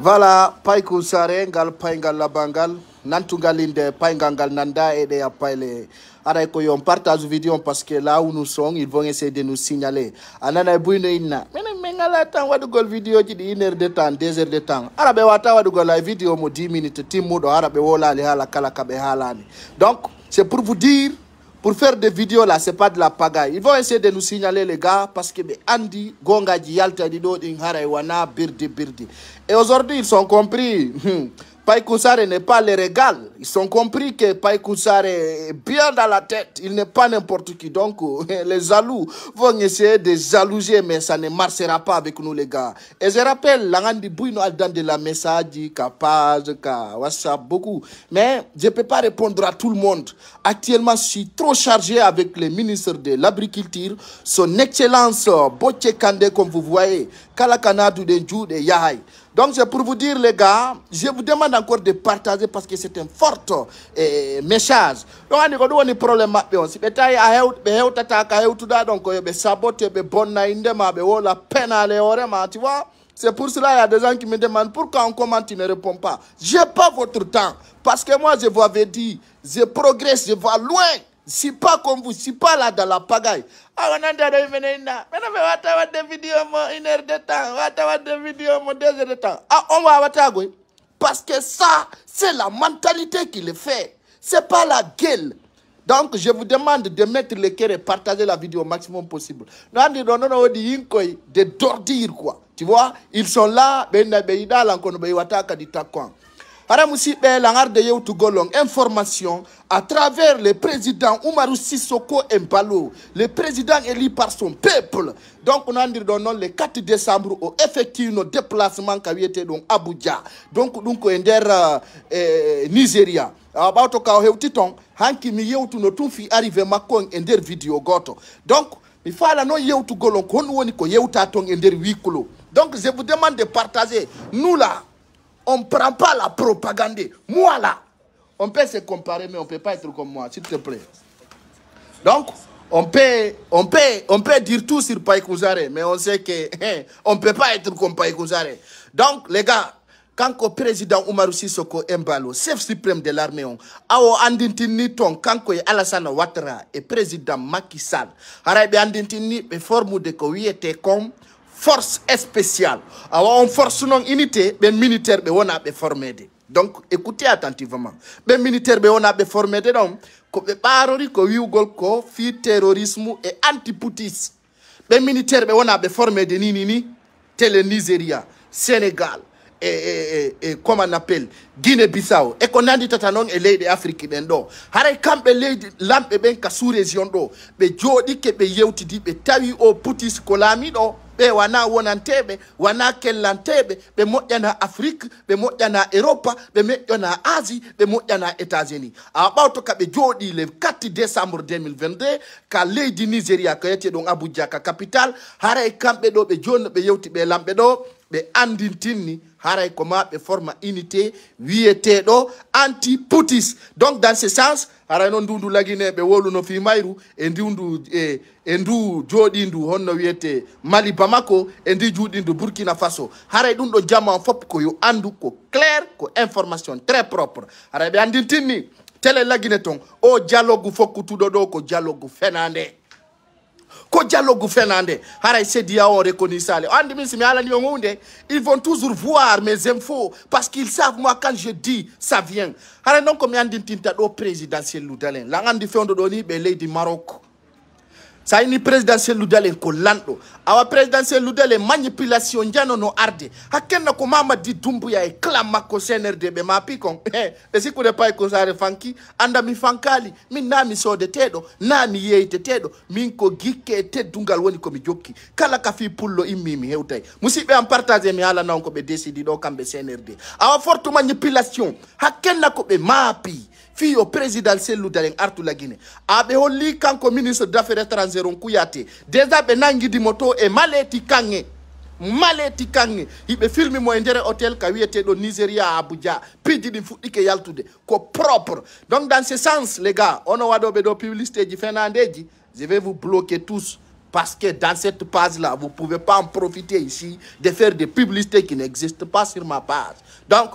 Voilà, paiku sare ngal paingal labangal nantungalinde paingangal nanda et de apaile. Ara ko yon partage vidéo parce que là où nous sommes, ils vont essayer de nous signaler. Anana buino inna. Mengala tan wadu gol vidéo ji di 1 heure de temps, 2 heures de temps. Arabe wata wadu gol la vidéo mo 10 minutes timudo arabe wola li hala kala kabe halani. Donc, c'est pour vous dire pour faire des vidéos là, c'est pas de la pagaille. Ils vont essayer de nous signaler les gars parce que Andy, Gongaji, Yalta, Dido, Inhara, Wana, Birdi, Birdi. Et aujourd'hui, ils sont compris. Païkoussare n'est pas le régal. Ils sont compris que Païkoussare est bien dans la tête. Il n'est pas n'importe qui. Donc, les jaloux vont essayer de jalouser, mais ça ne marchera pas avec nous, les gars. Et je rappelle, l'angandi bouino aldan de la message, ka page, ka WhatsApp, beaucoup. Mais je ne peux pas répondre à tout le monde. Actuellement, je suis trop chargé avec le ministre de l'Agriculture, son excellence Boche Kande, comme vous voyez, Kalakanadu de Djou de Yahai. Donc, c'est pour vous dire, les gars, je vous demande encore de partager parce que c'est un fort message. Donc, on a des problèmes. Si vous avez donc, saboter, la peine à l'heure, tu vois. C'est pour cela qu'il y a des gens qui me demandent pourquoi on commente, tu ne réponds pas. Je n'ai pas votre temps. Parce que moi, je vous avais dit, je progresse, je vais loin. Si pas comme vous, si pas là dans la pagaille. Ah, on a des vidéos, 1 heure de temps, des vidéos, 2 heures de temps. Ah, on va avoir parce que ça, c'est la mentalité qui le fait. C'est pas la gueule. Donc, je vous demande de mettre le cœur et partager la vidéo au maximum possible. Nous avons des d'ordures, quoi. Tu vois, ils sont là, information à travers le président Oumarou Sissoko Embalo, le président élu par son peuple. Donc, on a dit le 4 décembre, au effectué nos déplacements qui étaient donc Abuja. Donc, Nigeria. About ka hewtiton hanki mi yewtu no tun fi arrivé makon e nder vidéo goto. Donc mi fala no yewtu golon ko woni ko yewta ton e nder wikulo. Donc je vous demande de partager. Nous là, on prend pas la propagande. Moi là, on peut se comparer mais on peut pas être comme moi, s'il te plaît. Donc on peut dire tout sur Païkoussare, mais on sait que on peut pas être comme Païkoussare. Donc les gars, quand le président Oumarou Sissoko Embalo, chef suprême de l'armée, awo andintini ton kanko e Alassane Ouattara et président Macky Sall, arabe andintini be forme de ko wiete comme force spéciale. Awo on force non unité, ben militaire be wona be formé de. Donc écoutez attentivement. Ben militaire be wona be formé de donc ko be barori ko wiugol ko fi terrorisme et antipoutisme. Ben militaire be wona be formé de ni télé Nigeria, Sénégal. Et comment on appelle Guinée-Bissau et qu'on a dit tatanon et les Afrique bendo hare kambe les lampe ben ka sous région do be jodi ke be yewti di be tawi o putis kolami do be wana wonantebe wana kellantebe be modjana Afrique be modjana Europe be modjana Asie be modjana États-Unis about ka be jodi le 4 décembre 2022 ka leydi Nigeria ka yete don Abuja ka capitale hare kambe do be joni be yewti be lambe do be andintini haray koma be forma unité wiete do anti-poutis. Donc dans ce sens haray non dundu lagine be wolu no fi mayru e ndundu ndu jodi ndu honno wiete Mali Bamako e ndi judi ndu Burkina Faso haray dum do jama fop ko yo andu ko clair ko information très propre haray be andintini tele lagine ton o dialogue fokkutudo do ko dialogue fenande ko dialogue Fernandé haray sedia on reconnaît ça ils vont toujours voir mes infos parce qu'ils savent moi quand je dis ça vient haray non comme yandi tinta do présidentiel ludalen la ngandi fondo do ni be leydi Maroc ça ni présidentiel ludalen ko lando awa présidentiel ludalen manipulation jano no arde hakenna ko Mamadi Doumbouya e clama ko CNRD be ma pikon e siku de Païkoussare fanki anda mi fankali min nami so de tedo nami yeyte tedo min ko gikke teddungal woni ko mi jokki kala ka fi pullo immi mi hewtay musibe am partager mi hala non ko be décidi do kambe CNRD awa forte manipulation hakenna ko be mapi fi au présidentiel ludalen artu la Guinée abe holli kanko ministre d'affaires étrangères on Kouyaté déjà be nangi di moto e maleti kange ibe filmi mo ndere hôtel ka wiete do Nigeria Abuja pidi di fuddike yaltude ko propre. Donc dans ce sens les gars on wado be do publicité ji Fernandé ji je vais vous bloquer tous Parce que dans cette page-là, vous ne pouvez pas en profiter ici de faire des publicités qui n'existent pas sur ma page. Donc,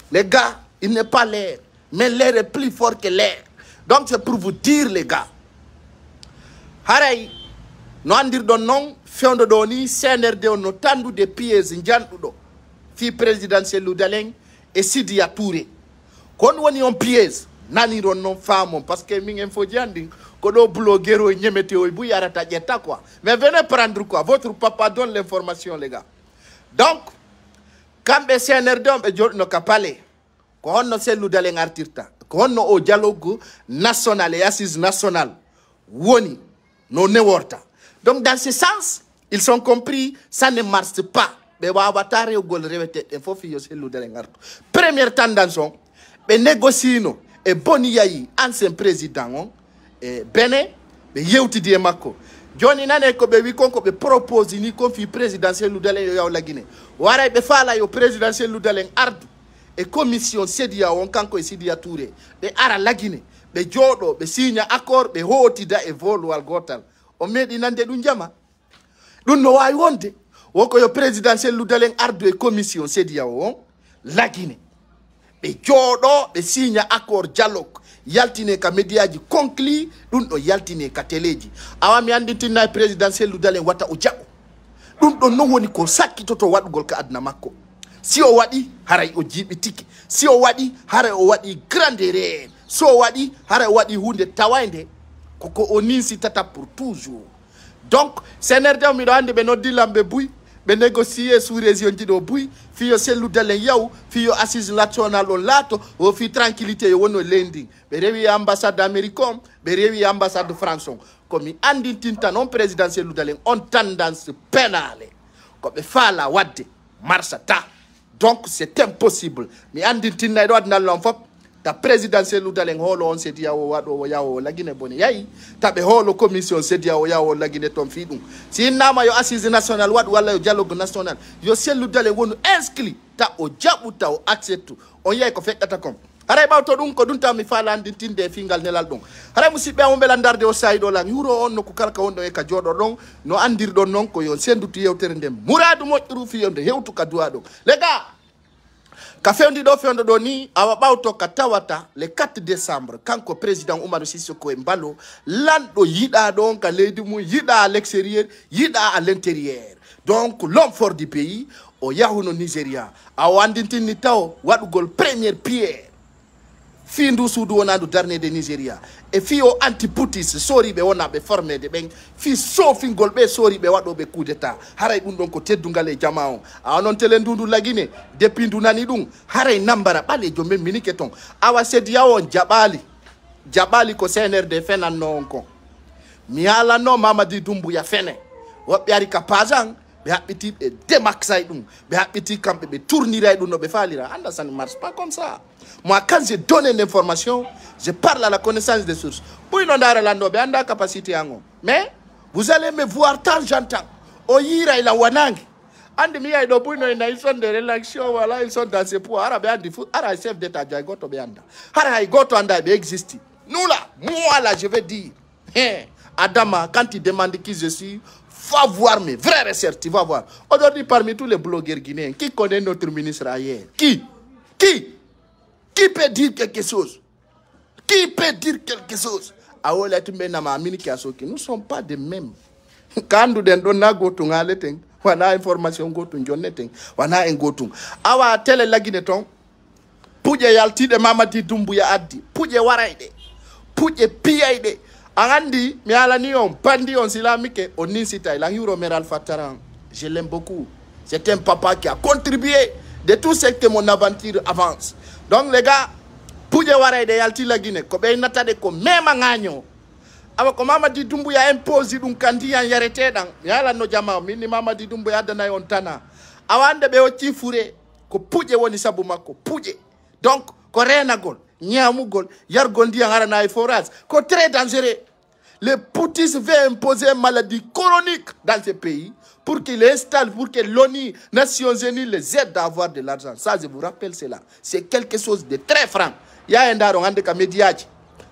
les gars, il n'est pas l'air. Mais l'air est plus fort que l'air. Donc, c'est pour vous dire, les gars. Haray, no andir don non, fiondo doni, CNRD no tandu de pieds njandudo. Fi présidentiel Loudaleng et Sidia Touré. Kon woni on piège nani ron non femme parce que mi ngem fo jandi ko do bloguero ñemete oy bu yarata jetta quoi. Mais venez prendre quoi, votre papa donne l'information les gars. Donc kambe CNRD be jodno kapale ko honno sellu Loudaleng artirta ko honno o dialogue national et assise national woni no neworta. Donc dans ce sens ils sont compris, ça ne marche pas. Première tendance, be négocier et boni yayi ancien président et bene be yewti di makko joni nane ko be wi konko be propose ni confi présidentiel Loudaleng yaw la Guinée waray be fala yo présidentiel Loudaleng ardu et commission sedia on kanko e Sidia Touré be ara la Guinée be jodo be signa accord be hotida e volwal gotal o medi nande dun jama dun no way wonde woko yo présidentiel Loudaleng ardu e commission sedia on la Guinée be jodo be signa accord dialogue yaltine ka mediaji conclu dun do yaltine ka teleji awami anditina présidentiel Loudaleng wata o jabo dun do no woni ko sakki toto wadugol ka adna makko si o wadi haray o jibi tiki si o wadi haray o wadi grande reine so o wadi haray o wadi hunde tawande koko o ninsi tata pour toujours. Donc CNRD mi do ande be no dilambe buy be négocier sous région dido buy fi yo sellu Loudaleng yaw fi yo assise nationale on lato o fi tranquillité yo wono lending be rewi ambassade américaine be rewi ambassade France comme andi tinta non présidentiel Loudaleng on tendance pénale ko be fala wadde marsata. Donc c'est impossible mi andi tinna do adna lon fop ta présidentiel Loudaleng holo on Sedia o wado yawo la Guinée boni yayi tabe holo commission Sedia o yawo la Guinée tom fi dum si nama yo assise national wad wala yo dialogue national yo sellu Loudaleng wonu inscrit ta o jabuta o acceptu on yay ko fekkata kom haray bawto dum ko dunta mi fala andi tinde fingal nelal don haray musibbe on bela darde o saydo la yuro on no ko kalka wondo e ka jodo don no andir don non ko yo sendutu yewtere ndem muradu mo fi yonde hewtu ka duado les gars. Kafendi do fiondo do ni awa bawto katawata le 4 décembre kanko président Oumaro Sissoko Embalo lando yida don ka leydi mu yida à l'extérieur yida à l'intérieur. Donc l'homme fort du pays o yahuno Nigeria awandintini taw wadugol première pierre findu sudu wonandu darne de Nigeria e fi o antiputis sori be wona be formé de ben fi sofingol be sori be wado be coup d'état haray dum don ko teddungal e jamao a non tele ndundu la Guinée depuis ndu nani dum haray nambara bale jombe minike ton awa Sedia on jabali ko CNRD fenan non ko mi ala no Mamadi Doumbouya fene wobbe ari ka pazang be habiti be demaxay dum be habiti kambe be tourniray dum no be falira anda ça ne marche pas comme ça. Moi, quand je donne l'information, je parle à la connaissance des sources. Pour une capacité. Mais vous allez me voir tant j'entends. Oyira ila wanangi. And mi ay do puino ils sont de réaction voilà ils sont dans ce point arabe andi foot ara chef d'état jay goto be anda. Ara goto anda be existe. Nous là, moi là je vais dire. Adama quand il demande qui je suis, va voir mes vrais recherches, tu vas voir. Aujourd'hui parmi tous les blogueurs guinéens, qui connaît notre ministre ailleurs? Qui peut dire quelque chose? Qui peut dire quelque chose? Nous ne sommes pas de même. Quand nous donnons gotung aleteng, wana information gotung joneteng, wana ngotung. Awa tele lagineton, puje yalti de Mamadi Doumbouya addi, puje waraide, puje piaide. Angandi, mi ala ni on pandi on silamike, on nisita ilang Euro Meral Fataran. Je l'aime beaucoup. C'est un papa qui a contribué de tout ce que mon aventure avance. Donc les gars, pour les waré de yalti la Guinée, ko be natade ko même ngagno. Aba ko Mamadi Doumbouya impose dum kandi yan yarete dan. Yala no jama mini Mamadi Doumbouya dana yon tana. Awande be o tifure ko puje woni sabu makko puje. Donc ko renagol, nyamugol, yargol ndi ngara na forage, ko très dangereux. Le Poutis veut imposer une maladie chronique dans ce pays pour qu'il installe, pour que l'ONU, Nations Unies, les aide à avoir de l'argent. Ça, je vous rappelle cela. C'est quelque chose de très franc. Il y a un daron, un de médiaji.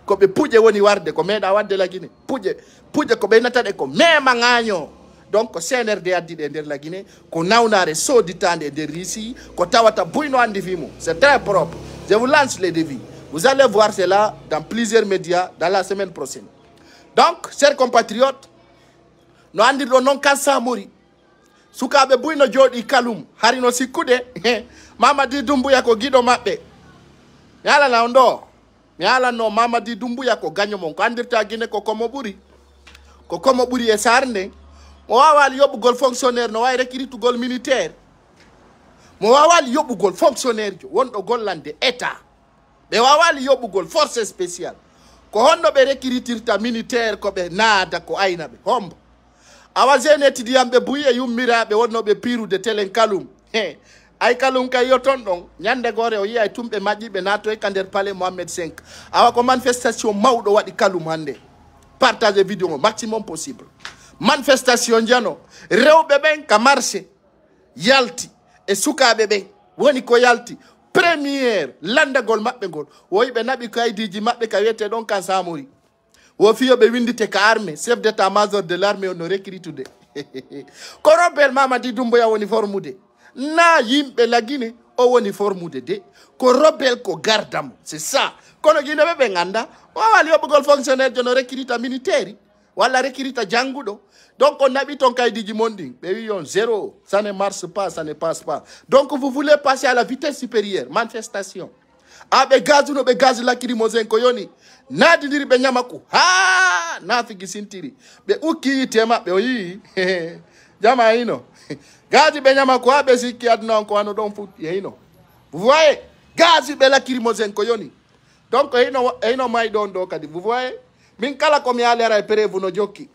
ko be puje woni warde ko meeda wadde la Guinée puje ko be natade ko mema ngaaño donc ko CNRD addi de der la Guinée ko nawnare soditande de Russie ko tawata buyno andi fimo c'est très propre. Je vous lance les devis, vous allez voir cela dans plusieurs médias dans la semaine prochaine. Donc chers compatriotes, no andi do non kan Samori sukabe buyno jodi kalum harino sikkude Mamadi Doumbouya ko gido mabbe yala la ondo yala no Mamadi Doumbouya ko ganyo mon ko andirta Guinée ko komo buri e sarne mo wawal yobugol fonctionnaire no way recruitugol militaire mo wawal yobugol fonctionnaire jo wondo gollande état be wawal yobugol force spéciale ko honno be recrutirta militaire ko be naada ko ayna be hombo awazene tidiyambe buye yummirabe wonno be pirude telen kalum ay kalum kay yoton don nyande gore o yi ay tumbe majibe nato e kander palais Mohamed V awa ko manifestation mawdo wadi kalum hande partager vidéo au maximum possible manifestation jano rewbe ben ka marché yalti e sukabe ben woni ko yalti première landagol mabbe gol woybe nabi ko aydiji mabbe ka wete don kan Samori wo fiyo be windite ka armée chef d'état-major de l'armée on recrutude ko rebel Mamadi Doumbouya woni formude na yimbe la Guinée o woni formude de ko rebel ko gardam c'est ça kono Guinée be nganda wawali yobugol fonctionnaire jono recruta militaire wala recruta jangudo donc on habite ton kaydiji monding be wion zéro ça ne marche pas, ça ne passe pas. Donc vous voulez passer à la vitesse supérieure manifestation abe gazu no be gazu la kirimozen ko yoni nadi diri be nyamaku ha na figi sintiri be uki tema be yi jama ino gazi be nyamaku abe siki adna ko ano don foot ino vous voyez gazi be la kirimozen ko yoni donc ino mai don do kadi vous voyez min kala ko mi alera e perevu no jokki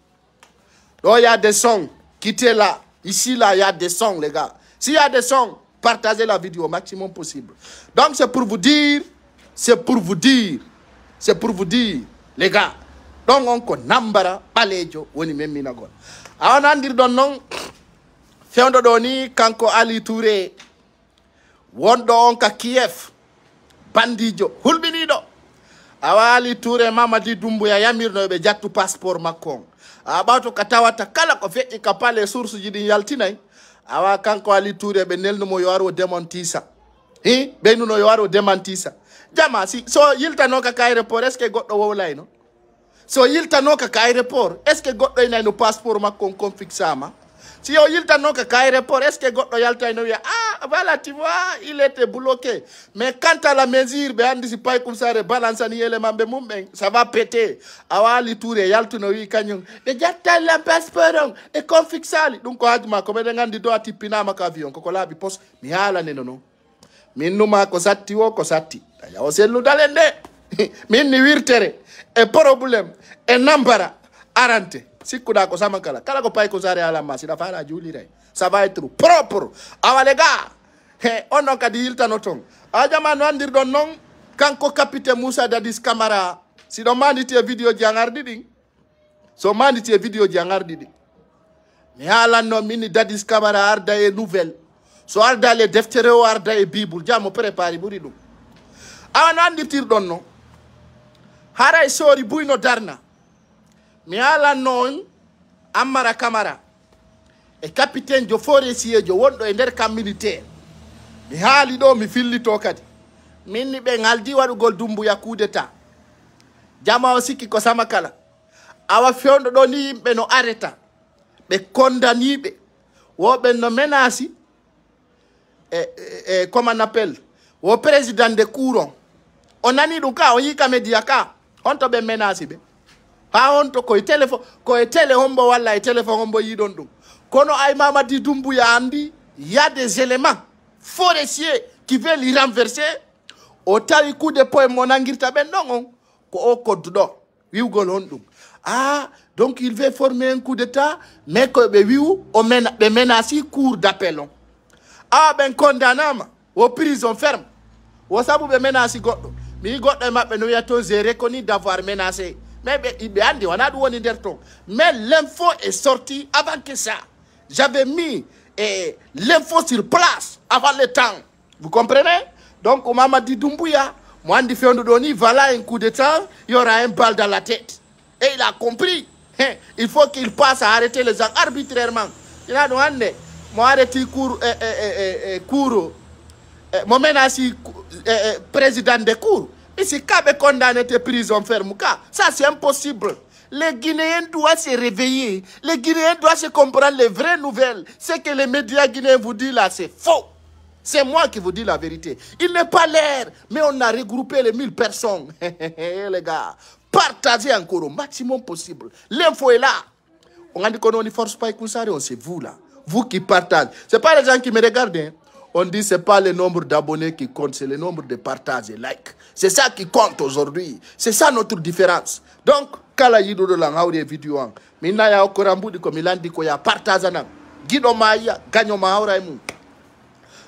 do y a des sons quittez là ici là il y a des sons les gars s'il y a des sons partagez la vidéo au maximum possible. Donc c'est pour vous dire les gars. Donc on ko nambara balejo woni memina gon. Awan andir don non fewndo do ni kanko Ali Touré wondo on ka Kiev bandijo hulbinido awa Ali Touré Mamadi Doumbouya yamirno be jattu passeport makko abato katawata kala ko feƴƴi ka pale source ji din yaltinay awa kanko Ali Touré be nelno mo yaro démentisa be nuno yaro démentisa jama si so yiltano ka aéroport est ce que goddo wowlayno so yiltano ka aéroport est ce que goddo inay no passeport makko kon fixama si yo yiltano ka aéroport est ce que goddo yaltayno wiya ah voilà tu vois il était bloqué mais quant à la mesure be andi si pay kum sare balance ni élément be mum ben ça va péter awa Ali Touré yaltuno wi kanyum be jatta la passeport e kon fixali dum ko hajma ko be ngandi do atipinama ka avion ko labi pos mi hala neno min numa ko satti wo ko satti ya o sellu dalende min ni wirtere e problème e nambara arante sikkuda ko samakala kala ko pay ko sare ala ma sida fara julire ça va être propre awa les gars on non kadi yiltano ton a jama no andir don non kanko capitaine Moussa Dadis Camara si do manditi video jangardi din so manditi video jangardi din mi hala no mini Dadis Camara arda e nouvelle so arda le deftere o arda e bible jamo prépari buri dum awa no andirtir don non haray sori buyno darna mi ala non Amara Camara e capitaine jo forestier jo wondo e der kam militaire mi haali do mi fillito kadi minni be ngaldi wadugol Doumbouya coup d'état jama o sikki ko samakala awa fewndo do ni yimbe no arrêta be condamnibe wobe no menace comment on appelle wo président de couron on nani dum ka o yika media ka honto be menace be ha honto ko téléphone ko e télé hombo walla e téléphone hombo yidon dum kono ay Mamadi Doumbouya andi y a des éléments forestiers qui veulent y renverser o tawi coup de poing monangirta ben non ko o koddo wiwgol on dum ah donc il veut former un coup d'état mais ko be wiwu o be menace cour d'appel on ah ben condamnama au prison ferme wo sabu be menace goddo mi goddo mabbe no yato j'ai reconnu d'avoir menacé mais andi wana du woni der ton mais l'info est sortie avant que ça j'avais mis l'info sur place avant le temps vous comprenez donc Mamadi Doumbouya Moi, voilà un coup de temps, il y aura un balle dans la tête. Et il a compris. Il faut qu'il passe à arrêter les gens arbitrairement. Il a demandé, moi, arrêter cours, moi, président de cours. Et si Kabe condamné à prison ferme, ça c'est impossible. Les Guinéens doivent se réveiller. Les Guinéens doivent se comprendre les vraies nouvelles. Ce que les médias guinéens vous disent là, c'est faux. C'est moi qui vous dis la vérité. Il n'est pas l'air, mais on a regroupé les 1000 personnes. Les gars, partagez encore au maximum possible. L'info est là. On a dit qu'on ne force pas écouter, c'est vous là. Vous qui partagez. Ce n'est pas les gens qui me regardent. Hein. On dit que ce n'est pas le nombre d'abonnés qui compte, c'est le nombre de partages et likes. C'est ça qui compte aujourd'hui. C'est ça notre différence. Donc, kala yido de la haure vidéo an. Mina ya okorambu di ko milandi ko ya partage nan. Gido maya ganyo ma haura mu.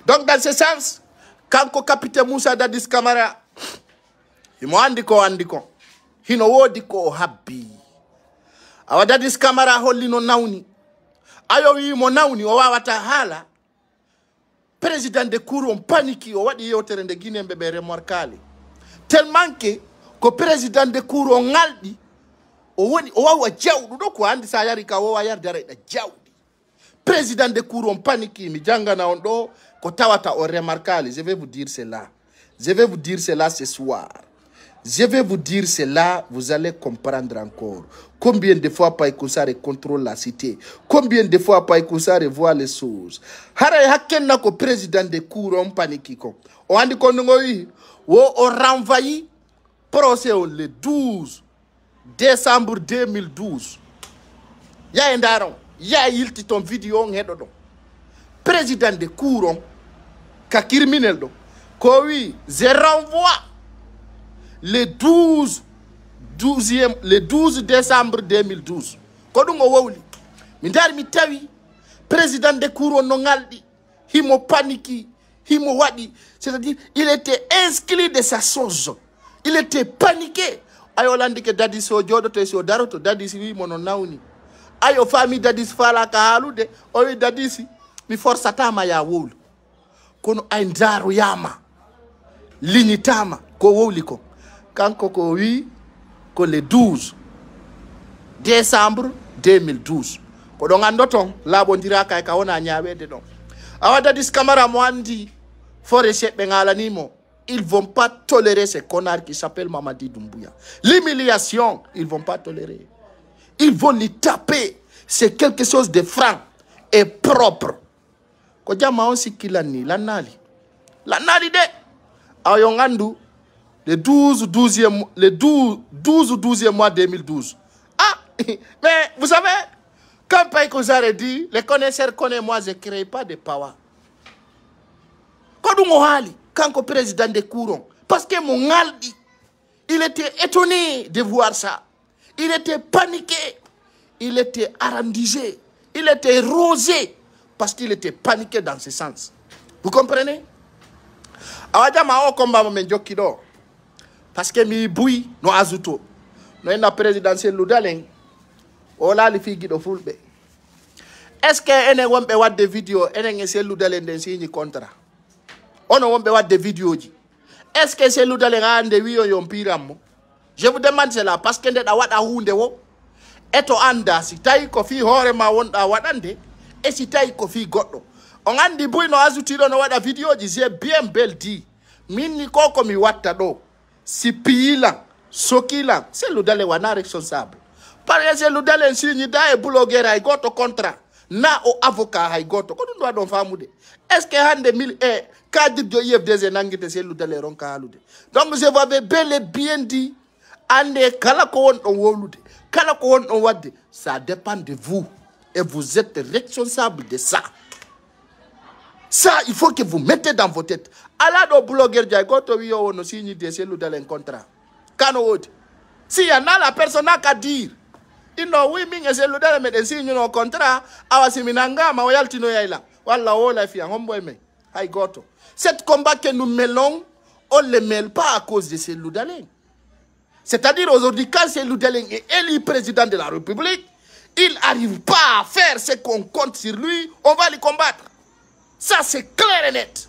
Donc dans ce sens, quand le capitaine Moussa Dadis Camara, il m'a dit ko, il no dit ko happy. Awa Dadis Camara holli no nauni. Ayo wi mo nauni o wawata hala. Président de Kourou on panique o wadi yotere de Guinée bebe remarquable. Tellement que président de Kourou on ngaldi o woni o wawa jawdu do ko andi sa yari ka o wayar dare da jawdi. Président de Kourou on panique mi janga na on do ko tawata o remarquable. Je vais vous dire cela. Je vais vous dire cela ce soir. Je vais vous dire cela, vous allez comprendre encore. Combien de fois Païkoussare contrôle la cité? Combien de fois Païkoussare voit les choses? Haray hakken na ko président de Kourou on panique ko. O andi ko ngoyi wo o renvoyé procès le 12 décembre 2012. Ya ndaron, ya yilti ton vidéo ngedo do. Président de Kourou ka criminel do. Ko wi, je renvoie le 12 décembre 2012. Kodungo wawli. Mindar mi tawi président de Kourou no ngaldi, himo paniki, himo wadi, c'est-à-dire il était inscrit de sa sauce. Il était paniqué. Ayo landi ke Dadis o jodo to so daroto Dadis wi mono nawni. Ayo famille Dadis fala ka halude, o wi Dadis mi forsa tama ya wul. Kono ay ndaro yama. Lignitama ko wowli ko. Kanko ko wi ko le 12 décembre 2012 ko do ngandoton labo ndira kay ka wona nyaawede don awa Dadis Camara mo andi fore chebe ngalanimo. Ils vont pas tolérer ces connards qui s'appellent Mamadi Doumbouya. L'humiliation, ils vont pas tolérer. Ils vont les taper. C'est quelque chose de franc et propre. Kodjama on sikilani lanali de ayongandu le 12 mois 2012. Ah, mais vous savez, quand Païkoussare dit, les connaisseurs connaissent, moi, je ne crée pas de power. Quand le président de Kourou, parce que mon Aldi, il était étonné de voir ça. Il était paniqué. Il était arrondisé. Il était rosé. Parce qu'il était paniqué dans ce sens. Vous comprenez? Awadjama o combat me jokido. Parce que mi bouy no azuto. No ena présidentiel ludalen. Ola li figi do fulbe. Est-ce que ene wombe wat de vidéo ene ngese ludalen den signi contrat? Ono wombe wat de vidéo ji. Est-ce que c'est ludalen ande wiyo yompiram? Je vous demande cela parce que ndeda wada hunde wo. Eto anda si tayi ko fi hore ma wonda wadande e si tayi ko fi goddo. On andi bouy no azutiro no wada vidéo ji j'ai bien bel dit. Minni koko mi watta do. Si pila, sokila, c'est l'udale wana responsable. Par exemple, c'est l'udale signe da e blogueur ay goto contrat. Na o avocat ay goto. Ko ndo don famude. Est-ce que hande mil cadre de IFDZ nangite c'est l'udale ronka halude. Donc je vous avais bel et bien dit ande kala ko won on wolude. Kala ko won on wadde. Ça dépend de vous et vous êtes responsable de ça. Ça, il faut que vous mettez dans vos têtes. Allah do blogueur jay goto wi yo no signi de celu dans un contrat. Kano wodi. Si y en a la personne à dire. Il no wi mi celu dans le signi no contrat, awasi minanga ma oyalti no yaila. Walla o la fi homboy me. Hay goto. Cette combat que nous mêlons, on ne le mêle pas à cause de celu d'Alain. C'est-à-dire aujourd'hui quand celu d'Alain est élu président de la République, il n'arrive pas à faire ce qu'on compte sur lui, on va le combattre. Ça, c'est clair et net.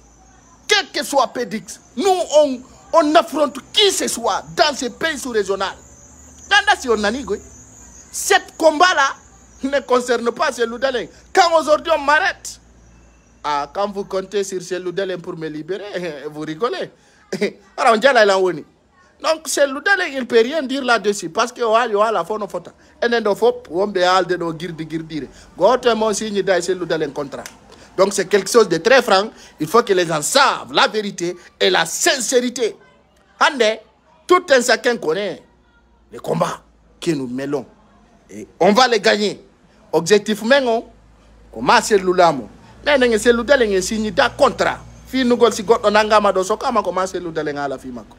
Quel que soit Pédix, nous, On affronte qui ce soit dans ces pays sous-régionaux. Cet combat-là ne concerne pas Cellou Dalein. Quand aujourd'hui on m'arrête, quand vous comptez sur Cellou Dalein pour me libérer, vous rigolez. Alors on dit là, donc Cellou Dalein, il ne peut rien dire là-dessus parce que y a la faune photo. Et on peut aller dans girdi. Gotemon signe d'ailleurs Cellou Dalein contrat. Donc c'est quelque chose de très franc. Il faut que les gens savent la vérité et la sincérité. Ande, tout un chacun connaît les combats que nous mêlons. Et on va les gagner. Objectif maintenant, comment Cellou Lamo. Mais Cellou Dalein signe d'un contrat. Fi nous gol si got on angama do sokama comment Cellou Dalein à la fi mako.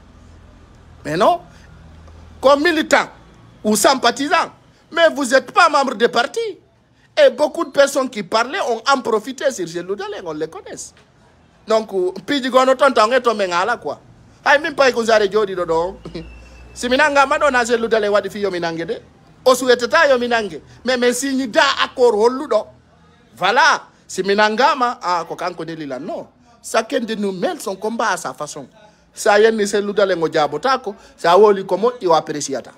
Mais non, comme militant ou sympathisant, mais vous n'êtes pas membre de parti. Et beaucoup de personnes qui parlaient ont en profité sur Cellou Dalein, on les connaît. Donc, puis du coup, on entend tomber là quoi. Ay même pas que vous avez dit dodo. Si minanga madonna Cellou Dalein wadi fi yo minange de. O souhaiteta yo minange. Mais si ni da accord holudo. Voilà. Si minangama ko kan connaît lila non. Chacun de nous mène son combat à sa façon. Ça y est, ni Cellou Dalein ngo jabotako, ça woli comment il va apprécier ça.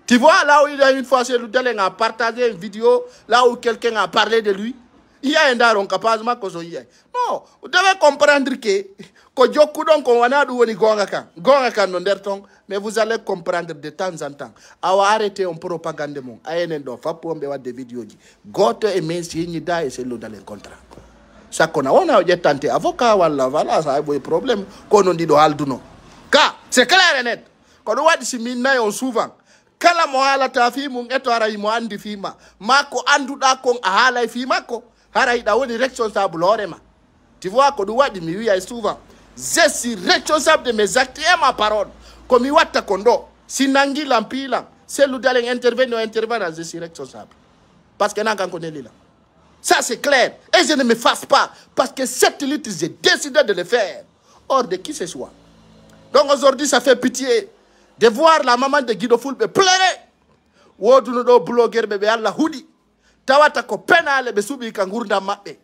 Tu vois, là où il y a une fois Cellou Dalein a partagé une vidéo, là où quelqu'un a parlé de lui, il y a un daron capable de m'accuser. Non, vous devez comprendre que mais vous allez comprendre de temps en temps. Awa arrêter un propagande mon. Ayenendo fa pour me des vidéos. Goto et Messi ni da et Cellou Dalein contrat. Ça qu'on a tenté avocat voilà ça a un problème qu'on on dit do alduno. Car c'est clair et net. Quand on voit si minna on souvent kala mo hala ta fi mun eto ara mo andi fima mako anduda kon a hala fima ko hara ida woni responsable horema. Tu vois quand on voit di mi wi souvent je suis responsable de mes actes et ma parole. Comme il wata kondo sinangi lampila Cellou Dalein intervenir je suis responsable parce que n'a qu'à connaître là. Ça c'est clair. Et je ne me fasse pas. Parce que cette lutte, j'ai décidé de le faire. Hors de qui ce soit. Donc aujourd'hui, ça fait pitié de voir la maman de Guido Fulbe pleurer. Woduno blogueur bébé alla hudi. Tawata ko penale be subi kangurda mabbe.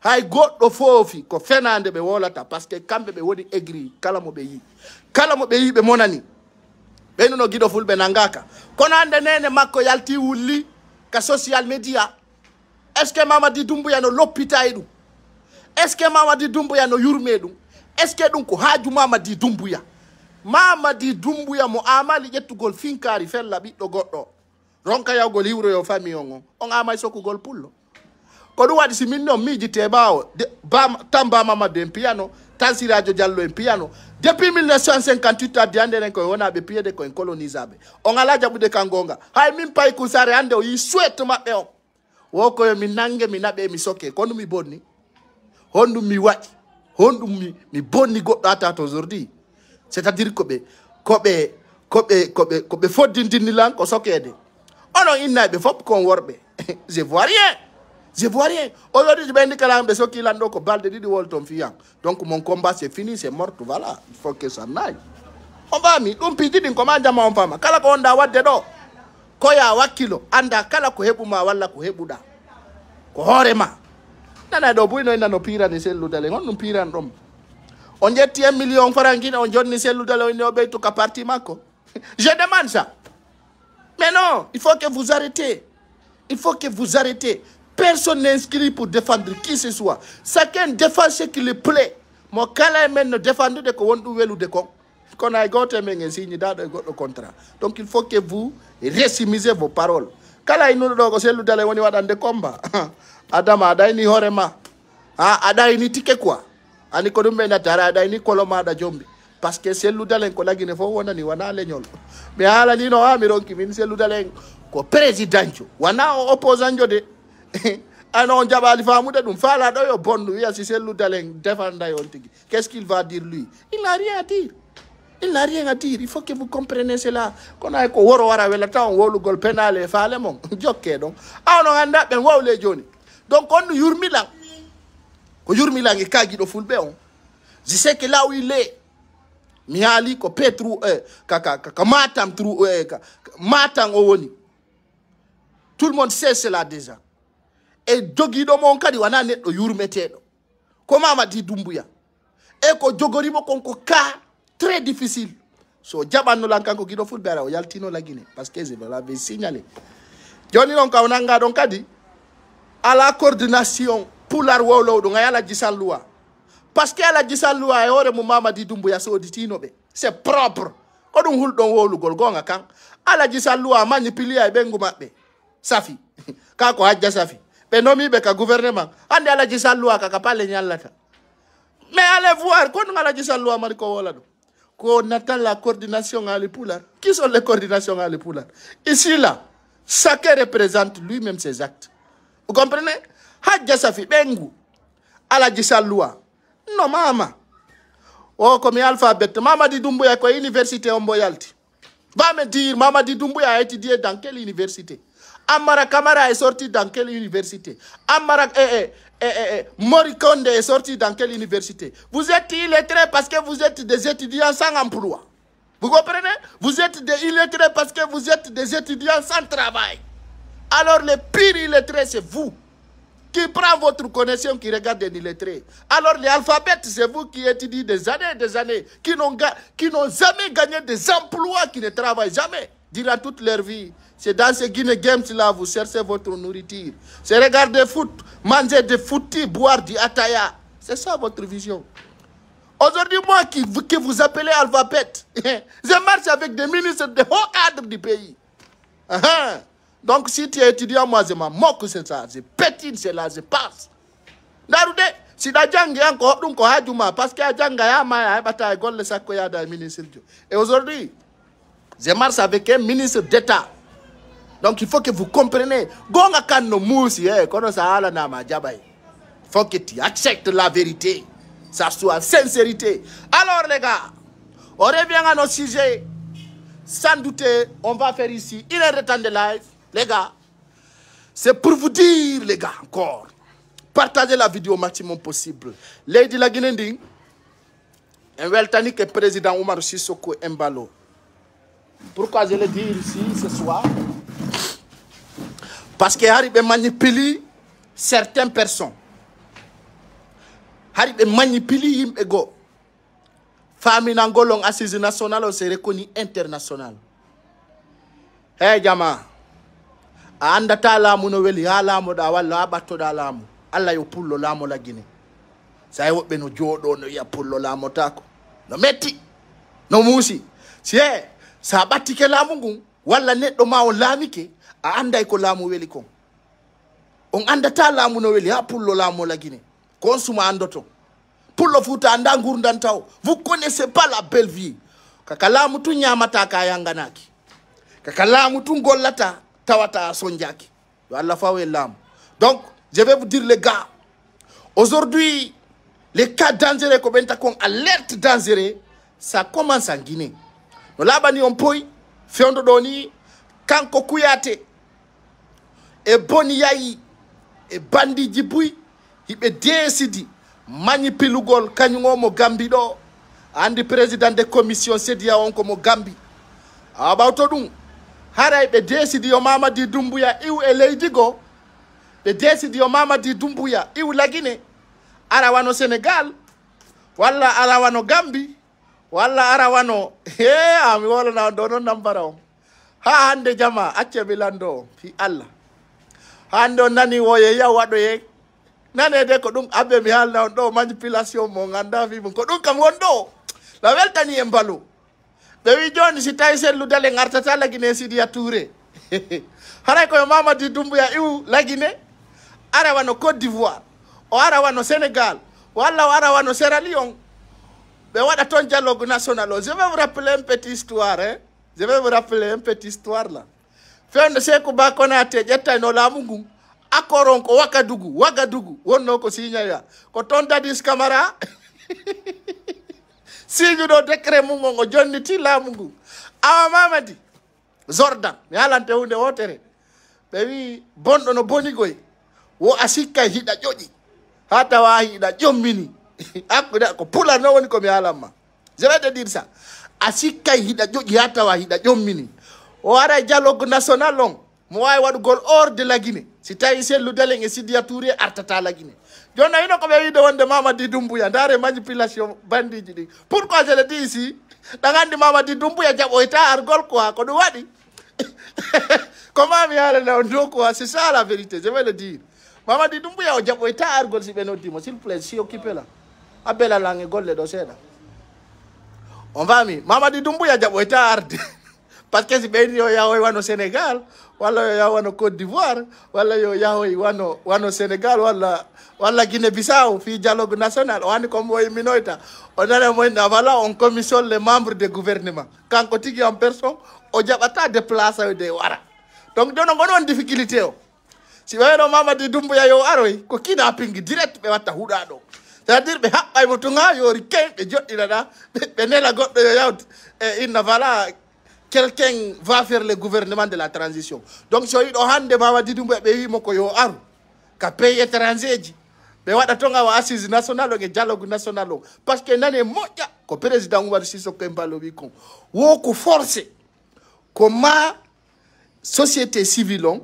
Hay goddo fofi ko fenande be wolata parce que kambe be woni aigri kala mo be yi. Kala mo be yi be monani. Be no Guido Fulbe nangaka. Kono ande nene makko yalti wulli ka social media. Est-ce que Mamadi Doumbouya no l'hôpital? Est-ce que Mamadi Doumbouya no yurmedum? Est-ce que donc haju Mamadi Doumbouya? Mamadi Doumbouya mo amali yettugol finkari fella biddo goddo. Ronka yawgol hiwro yo famille on amay sokugol pullo. Ko du wadi si minno miji tebao tamba Mamadou en piano, Tansi Radio Diallo en piano. Depuis 1958 a diande ko wona be piede ko en colonisabe. On ala jabude kangonga. Hay min pay kusare ande o yi souhaite mabbe on. Woko yo minange minabe misoke kono mi bonni hondu mi waji hondu mi bonni goddo ata to aujourd'hui c'est-à-dire ko be foddindini lan ko sokede ono innabe fop kon worbe je vois rien aujourd'hui je bendi kala be soki lan do ko balde didi wolton fiyan donc mon combat c'est fini c'est mort voilà il faut que ça n'aille on va mi dum pidi din ko ma jama on fama kala ko onda wadde do koya wakilo anda kala ko hebuma walla ko hebuda ko horema nana do buyno nano pira ni Cellou Dalein on pira ndom on jetti 1 million francs on jonni Cellou Dalein no be to ka parti mako je demande ça mais non il faut que vous arrêtez personne n'est inscrit pour défendre qui ce soit chacun défend ce qui lui plaît mo kala men no défendre de ko wondu welu de ko qu'on a goté men signe da do contrat donc il faut que vous récimisez vos paroles kala inu do ko Cellou Dalein woni wadande combat adama adayni horema adayni tike quoi ani ko dum be natara adayni koloma da jombi parce que Cellou Dalein ko lagine fo wona ni wana leñol mais hala ni no amironki min Cellou Dalein ko président wana opposant de anon jabali famude dum fala do yo bondu wi si Cellou Dalein défenda yon tigi qu'est-ce qu'il va dire lui il n'a rien à dire il faut que vous compreniez cela qu'on a ko woro wara wela taw wolugol penale faale mon jokke donc awno ganda ben wawle joni donc on yurmilang ko yurmilang e kagi do fulbe on je sais que là où il est miali ko petru ka matam trou matang o woni tout le monde sait cela déjà et jogido mon kadi wana neddo yurmetedo ko Mamadi Doumbouya e ko jogorimo konko ka très difficile. So jabano lankanko kido football o yaltino la Guinée parce que je l'avais signalé. Joni non ka onanga don kadi à la coordination pour la wolo do ngaya jisan loi. Parce que la jisan loi e ore mu Mamadi Doumbouya so ditino be. C'est propre. Ko dum hul don wolu gol gonga kan. Ala jisan loi manipulé e bengu mabbe. Safi. Ka ko hajja safi. Be nomi be ka gouvernement. Ande ala jisan loi ka pale nyallata. Mais allez voir, quand on a dit ça, on attend la coordination à l'Époulard. Qui sont les coordinations à l'Époulard? Ici, là, chacun représente lui-même ses actes. Vous comprenez? Hadja Safi, Bengu, à la dit ça, loi. Non, maman. Oh, comme alphabet. Mamadi Doumbouya, quoi, université en Boyalti. Va me dire, Mamadi Doumbouya a étudié dans quelle université? Amara Kamara est sorti dans quelle université? Amara Morikonde est sorti dans quelle université? Vous êtes illettrés parce que vous êtes des étudiants sans emploi. Vous comprenez? Vous êtes des illettrés parce que vous êtes des étudiants sans travail. Alors les pires illettrés, c'est vous qui prend votre connexion, qui regarde les illettrés. Alors les alphabets, c'est vous qui étudiez des années, qui n'ont jamais gagné des emplois, qui ne travaillent jamais durant toute leur vie. C'est dans ces Guinée Games-là, vous cherchez votre nourriture. C'est regarder foot, manger des footy, boire du ataya. C'est ça votre vision. Aujourd'hui, moi qui vous appelez alphabet, je marche avec des ministres de haut cadre du pays. Donc si tu es étudiant, moi je m'en moque, c'est ça. Je pétine, c'est là, je passe. Darude, si la jangue est encore, donc parce que la jangue est ministre. Et aujourd'hui, je marche avec un ministre d'État. Donc il faut que vous compreniez. Gonga kan no musi kono sa ala na majabay. Il faut que tu acceptes la vérité. Ça soit sincérité. Alors les gars, on revient à nos sujets. Sans douter, on va faire ici une heure de temps de live. Les gars, c'est pour vous dire, les gars, encore. Partagez la vidéo au maximum possible. Lady la Guinée, un weltani que président Oumar Sissoko Embalo. Pourquoi je le dis ici ce soir? Parce que Harry manipule certaines personnes. Harry manipule ego. Famille Nangolong assise nationale c'est reconnu international. Hey jama. Andata la mu no weli hala mo da walla abatto da lamu. Allah yo pullo lamo la Guinée. Sa yo be no jodo no ya pullo lamo tako. No metti. No musi. Sie sa batike lamu ngun walla neddo ma o lamike a anday ko lamu weli kon. On andata lamu no weli ha pullo lamo la Guinée. Kon suma andoto. Pullo futa anda ngurdan taw. Vous connaissez pas la belle vie. Kakalamu tu nyamata ka yanganaki. Kakalamu tu ngolata tawata sonjaki. Allah fawe lam. Donc, je vais vous dire les gars, aujourd'hui, les cas dangereux comme alerte dangereux, ça commence en Guinée. Nous l'abani on poi, Fiondo Doni, Kanko Kouyaté, et Boni Yayi, et Bandi Djiboui, il est décidé, manipulugol Kanyumo Gambido, and président de commission Sedia Onkomo Gambi. About Odun, Haray be décidé au Mamadi Doumbouya, iou et Leidigo, be décidé au Mamadi Doumbouya, iou la Guinée, Arawano Sénégal, wala Arawano Gambi, wala Arawano, ami wala na dono nambaro. Ha hande jama, ache bilando, fi Allah. Hando nani woye ya wado ye. Nane de ko dum abe mi halna do manipulation mo nganda fi ko dum kam wondo. La welta ni embalo. Be wi joni si tay selu dale ngartata la Guinée Sidia Touré. Haray ko Mamadi Doumbouya iu la Guinée. Arawano Côte d'Ivoire. O arawano Sénégal. Wala arawano Sierra Leone. Ben voilà ton dialogue national. Je vais vous rappeler une petite histoire. Hein? Je vais vous rappeler une petite histoire là. Fait de ce que Bakonate, Jetta no Lamungu, Akoronko, Wagadugu, Wonoko Signaya. Quand on a dit Camara, si you don't decree Mungo, Johnny Tilamungu, Awa Mamadi, Zordan, Yalante Hunde Water, baby, Bondo no Bonigoy, Wo Asika Hida Joji, Hatawa Hida Jomini. Pula no one comme alama. Je vais te dire ça. Asika hida jogi hata wa hida jomini. O ara dialogue national long. Moi wad gol hors de la Guinée. Si tay se ludeleng e Sidia Touré artata la Guinée. Jona ino ko be wi de wonde Mamadi Doumbouya ndare manipulation bandi jidi. Pourquoi je le dis ici? Dangandi Mamadi Doumbouya jabo ita argol quoi, ko wadi. Comment mi ala na ndo quoi, c'est ça la vérité, je vais le dire. Mamadi Doumbouya o jabo ita argol si benotimo, s'il vous plaît, si occupé là. Abela langue golle do seda. On va mi, Mamadi Doumbouya jabo ita arde. Parce que si ben yo yawo wano Sénégal, wala yo yawo wano Côte d'Ivoire, wala yo yawo wano Sénégal, wala Guinée-Bissau, fi dialogue national, wani comme woy minoita. On a moyen voilà, on commissionne les membres du gouvernement. Quand on tigi en personne, on jabata déplacer de wara. Donc dono ngono difficulté o. Si wano Mamadi Doumbouya yo aroi, ko kidnapping direct be wata hudado. C'est-à-dire be haqqay mutunga yo riken be jodina da be nela goddo yo yawt inna voilà quelqu'un va faire le gouvernement de la transition. Donc, si on a des Mamadi Doumbouya, on a pays étranger. On a des assises nationales et dialogue national. Parce que nan moja ko président Oumar Sissoko Embalo biko. Wo ko forcer comment société civile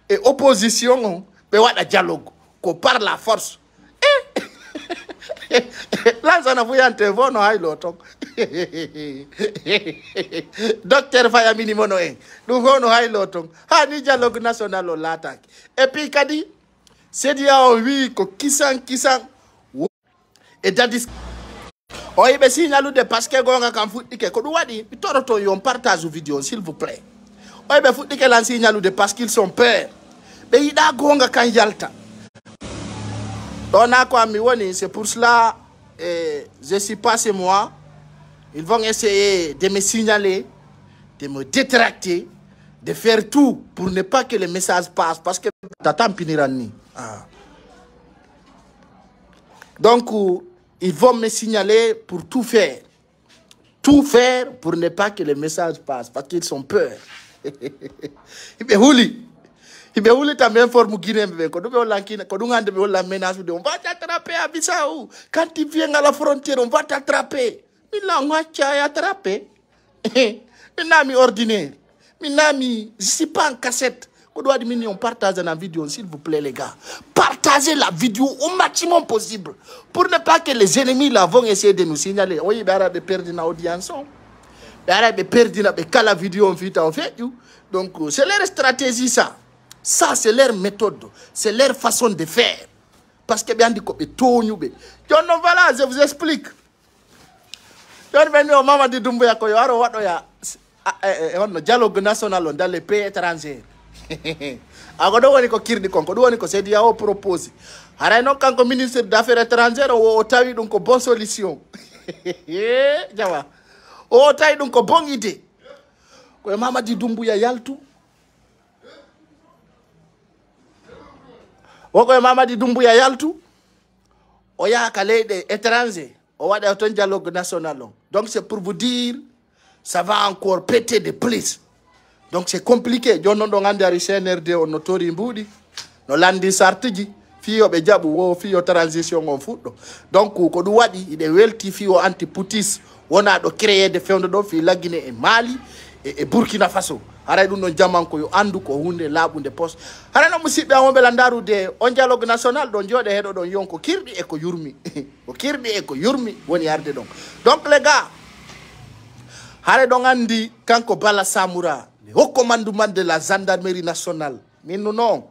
et opposition be wada dialogue ko par la force. Là, ça n'a pas été bon, Docteur Fayamini Monoé, nous voulons haï l'automne. Ah, ni dialogue national au l'attaque. Et puis, Kadi, c'est dit à oui, que kisan. Et dadis. Oh, il me signale de parce que Gonga kan fout que Kodouadi, Toroto, on partage la vidéo, s'il vous plaît. Oh, il me fout que l'enseignant de parce qu'ils sont peurs. Mais il a Gonga kan yalta. C'est pour cela, je suis passé moi. Ils vont essayer de me signaler, de me détracter, de faire tout pour ne pas que le message passe. Parce que Tata Mpinirani. Donc, ils vont me signaler pour tout faire. Tout faire pour ne pas que le message passe. Parce qu'ils sont peur. Il me voulait también forme Guinée, quand on la menace, on va t'attraper à Bissau. Quand tu viens à la frontière, on va t'attraper. Mais là, on va t'attraper. Minami ordinaire. Minami, je ne suis pas en cassette. On partage la vidéo, s'il vous plaît, les gars. Partagez la vidéo au maximum possible. Pour ne pas que les ennemis là vont essayer de nous signaler. Oui, il y a perdu l'audience. Il y a perdu la vidéo en fait. Donc, c'est leur stratégie, ça. Ça, c'est leur méthode. C'est leur façon de faire. Parce que bien dit que voilà, je vous explique. Mamadi Doumbouya dialogue national dans les pays étrangers. C'est dit à propose. Alors, quand le ministre des Affaires étrangères a eu une bonne solution. Jawa. O tawi ɗum ko bon idée koye Mamadi Doumbouya yaltu o koye Mamadi Doumbouya yaltu o yaaka leyɗe étranger o waɗa ton dialogue national on. Donc c'est pour vous dire ça va encore péter de plus. Donc c'est compliqué. Jonnon ɗo gandi ari CNRD on no tori mbuuɗi no landi sartiji fiyoɓe jaɓu wo fiyo transition on fuɗɗo. Donc ko ɗum waɗi iɗe welti fiyo anti-poutis wona ɗo créé fewde ɗo fi laggine e Mali e Burkina Faso. Haray ɗum ɗon jamanko yo andu ko hunde laaɓude poste. Harano musidɓe am wonɓe landarude on dialogue national ɗon jooɗe heɗo ɗon yon ko kirɗi e ko yurmi ko kirɗi e ko yurmi woni arde ɗon. Donc les gars haray ɗon andi kanko Bala Samoura le haut commandement de la gendarmerie nationale min non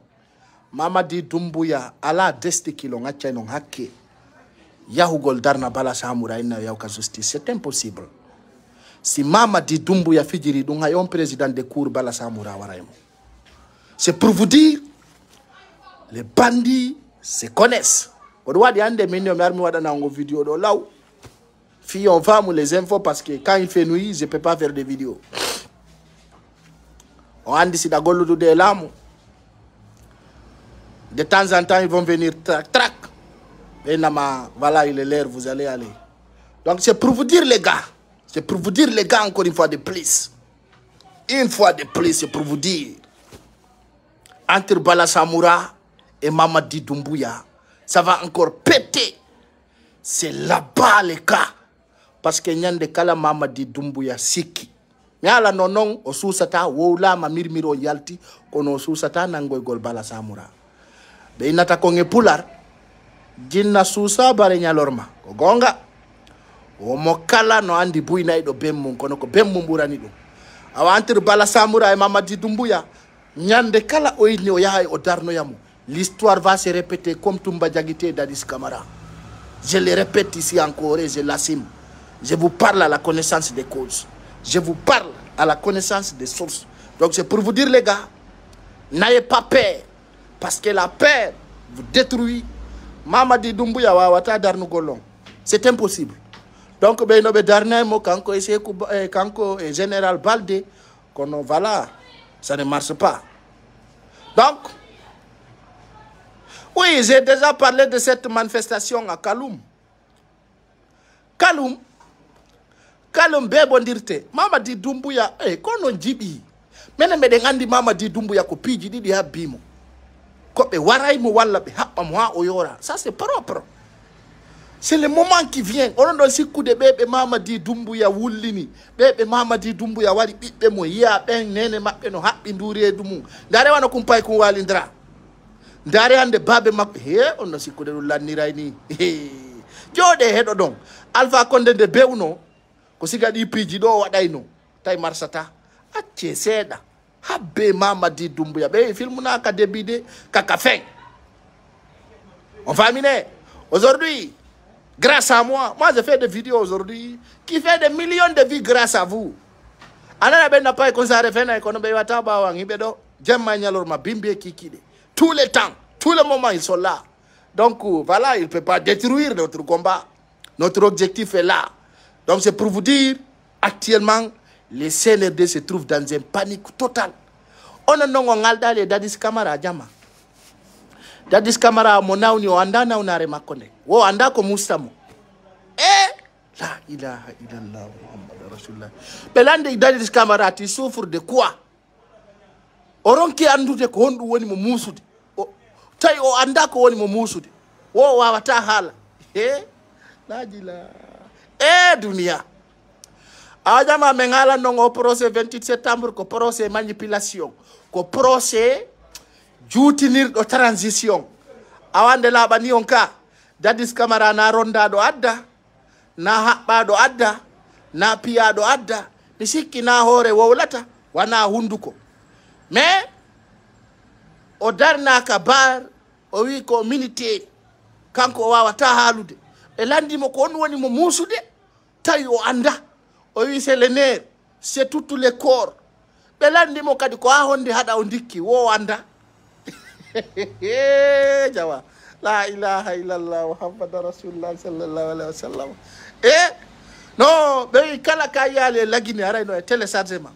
Mamadi Doumbouya ala desde kilo ngaccay non hakke yahugol darna Bala Samoura inna yawka justice. C'est impossible. Si Mamadi Doumbouya fijiri ɗum hay on président de cour Bala Samoura waraymo. C'est pour vous dire les bandits se connaissent. On voit des ande minio mi armi waɗana ngo vidéo ɗo law fi on va les infos parce que quand il fait nuit je peux pas faire des vidéos. On andi si da gollude de laamu. De temps en temps, ils vont venir trac. Et voilà, il est l'air, vous allez aller. Donc, c'est pour vous dire, les gars. C'est pour vous dire, les gars, encore une fois de plus. Une fois de plus, c'est pour vous dire. Entre Bala Samoura et Mamadi Doumbouya, ça va encore péter. C'est là-bas, les cas. Parce que n'y a de kala Mamadi Doumbouya siki. Mais à la non, au sous-sata, woula, ma mirmiro yalti, kono sous-sata, nangoy gol Bala Samoura. Be inata konge pular jinna susa bare nyalorma ko gonga o mo kala no andi buyna do bemmum kono ko bemmum burani dum awa antir bala samura e Mamadi Doumbouya nyande kala o yini o yahay o darno yamu l'histoire va se répéter comme Toumba Diaguité Dadis Camara. Je le répète ici encore et je l'assume. Je vous parle à la connaissance des causes. Je vous parle à la connaissance des sources. Donc c'est pour vous dire les gars, n'ayez pas peur. Parce que la peur vous détruit. Mamadi Doumbouya wawata darnu golon. C'est impossible. Donc ben no be darna mo kanko essayer kanko général Baldé kono voilà, ça ne marche pas. Donc oui, j'ai déjà parlé de cette manifestation à Kaloum. Kaloum bebondirte. Mamadi Doumbouya, kono jibi. Mene me ngandi Mamadi Doumbouya ko piji didi ha bimo. Ko be waray mo walla be habba mo ha oyora. Ça c'est propre. C'est le moment qui vient. On doit si coup de bébé Mamadi Doumbouya wulini. Bébé Mamadi Doumbouya wari bibbe mo ya ben nene mabbe no habbi nduri edumu. Ndare wana kumpay ko walindra. Ndare ande babe mabbe he on si coup de laniray ni. Jode hedo don. Alpha Condé de bewno ko sigadi piji do wadayno. Tay marsata. Acce seda. Habbe Mamadi Doumbouya be film na ka débide kaka fin. On va miner. Aujourd'hui, grâce à moi je fais des vidéos aujourd'hui qui fait des millions de vues grâce à vous. Anana ben n'a pas consaré fena ko no be wata ba wangi be do jemma nyalor ma bimbe kikide. Tous les temps, tous les moments ils sont là. Donc voilà, il ne peut pas détruire notre combat. Notre objectif est là. Donc c'est pour vous dire actuellement les CNRD se trouvent dans une panique totale. On a non ngalda le Dadis Camara jama. Dadis Camara monauni o anda na unare makone. Wo anda ko mustamo. La ilaha illallah Muhammad Rasulullah. Belande Dadis Camara ti souffre de quoi? Oronki andude ko hondu woni mo musude. Tay o anda ko woni mo musude. Wo wawata hala. La jila. Dunia. Ajama mengala non procès 28 septembre ko procès manipulation. Ko procès juutinir do transition. Awande labani onka Dadis Camara na ronda do adda, na habba do adda, na piya do adda, ni sikki na hore wowlata wana hunduko. Mais o darna ka bar o wi ko minité kanko wawata halude. E landi mo ko on woni mo musude tawi o anda. O wi c'est le nerf, c'est tout le corps. Be landi mo kadi ko ha honde hada o ndikki wo anda. Jawa. La ilaha illallah Muhammad Rasulullah sallallahu alaihi wasallam. No, be kala kayale lagini ara no téléchargement.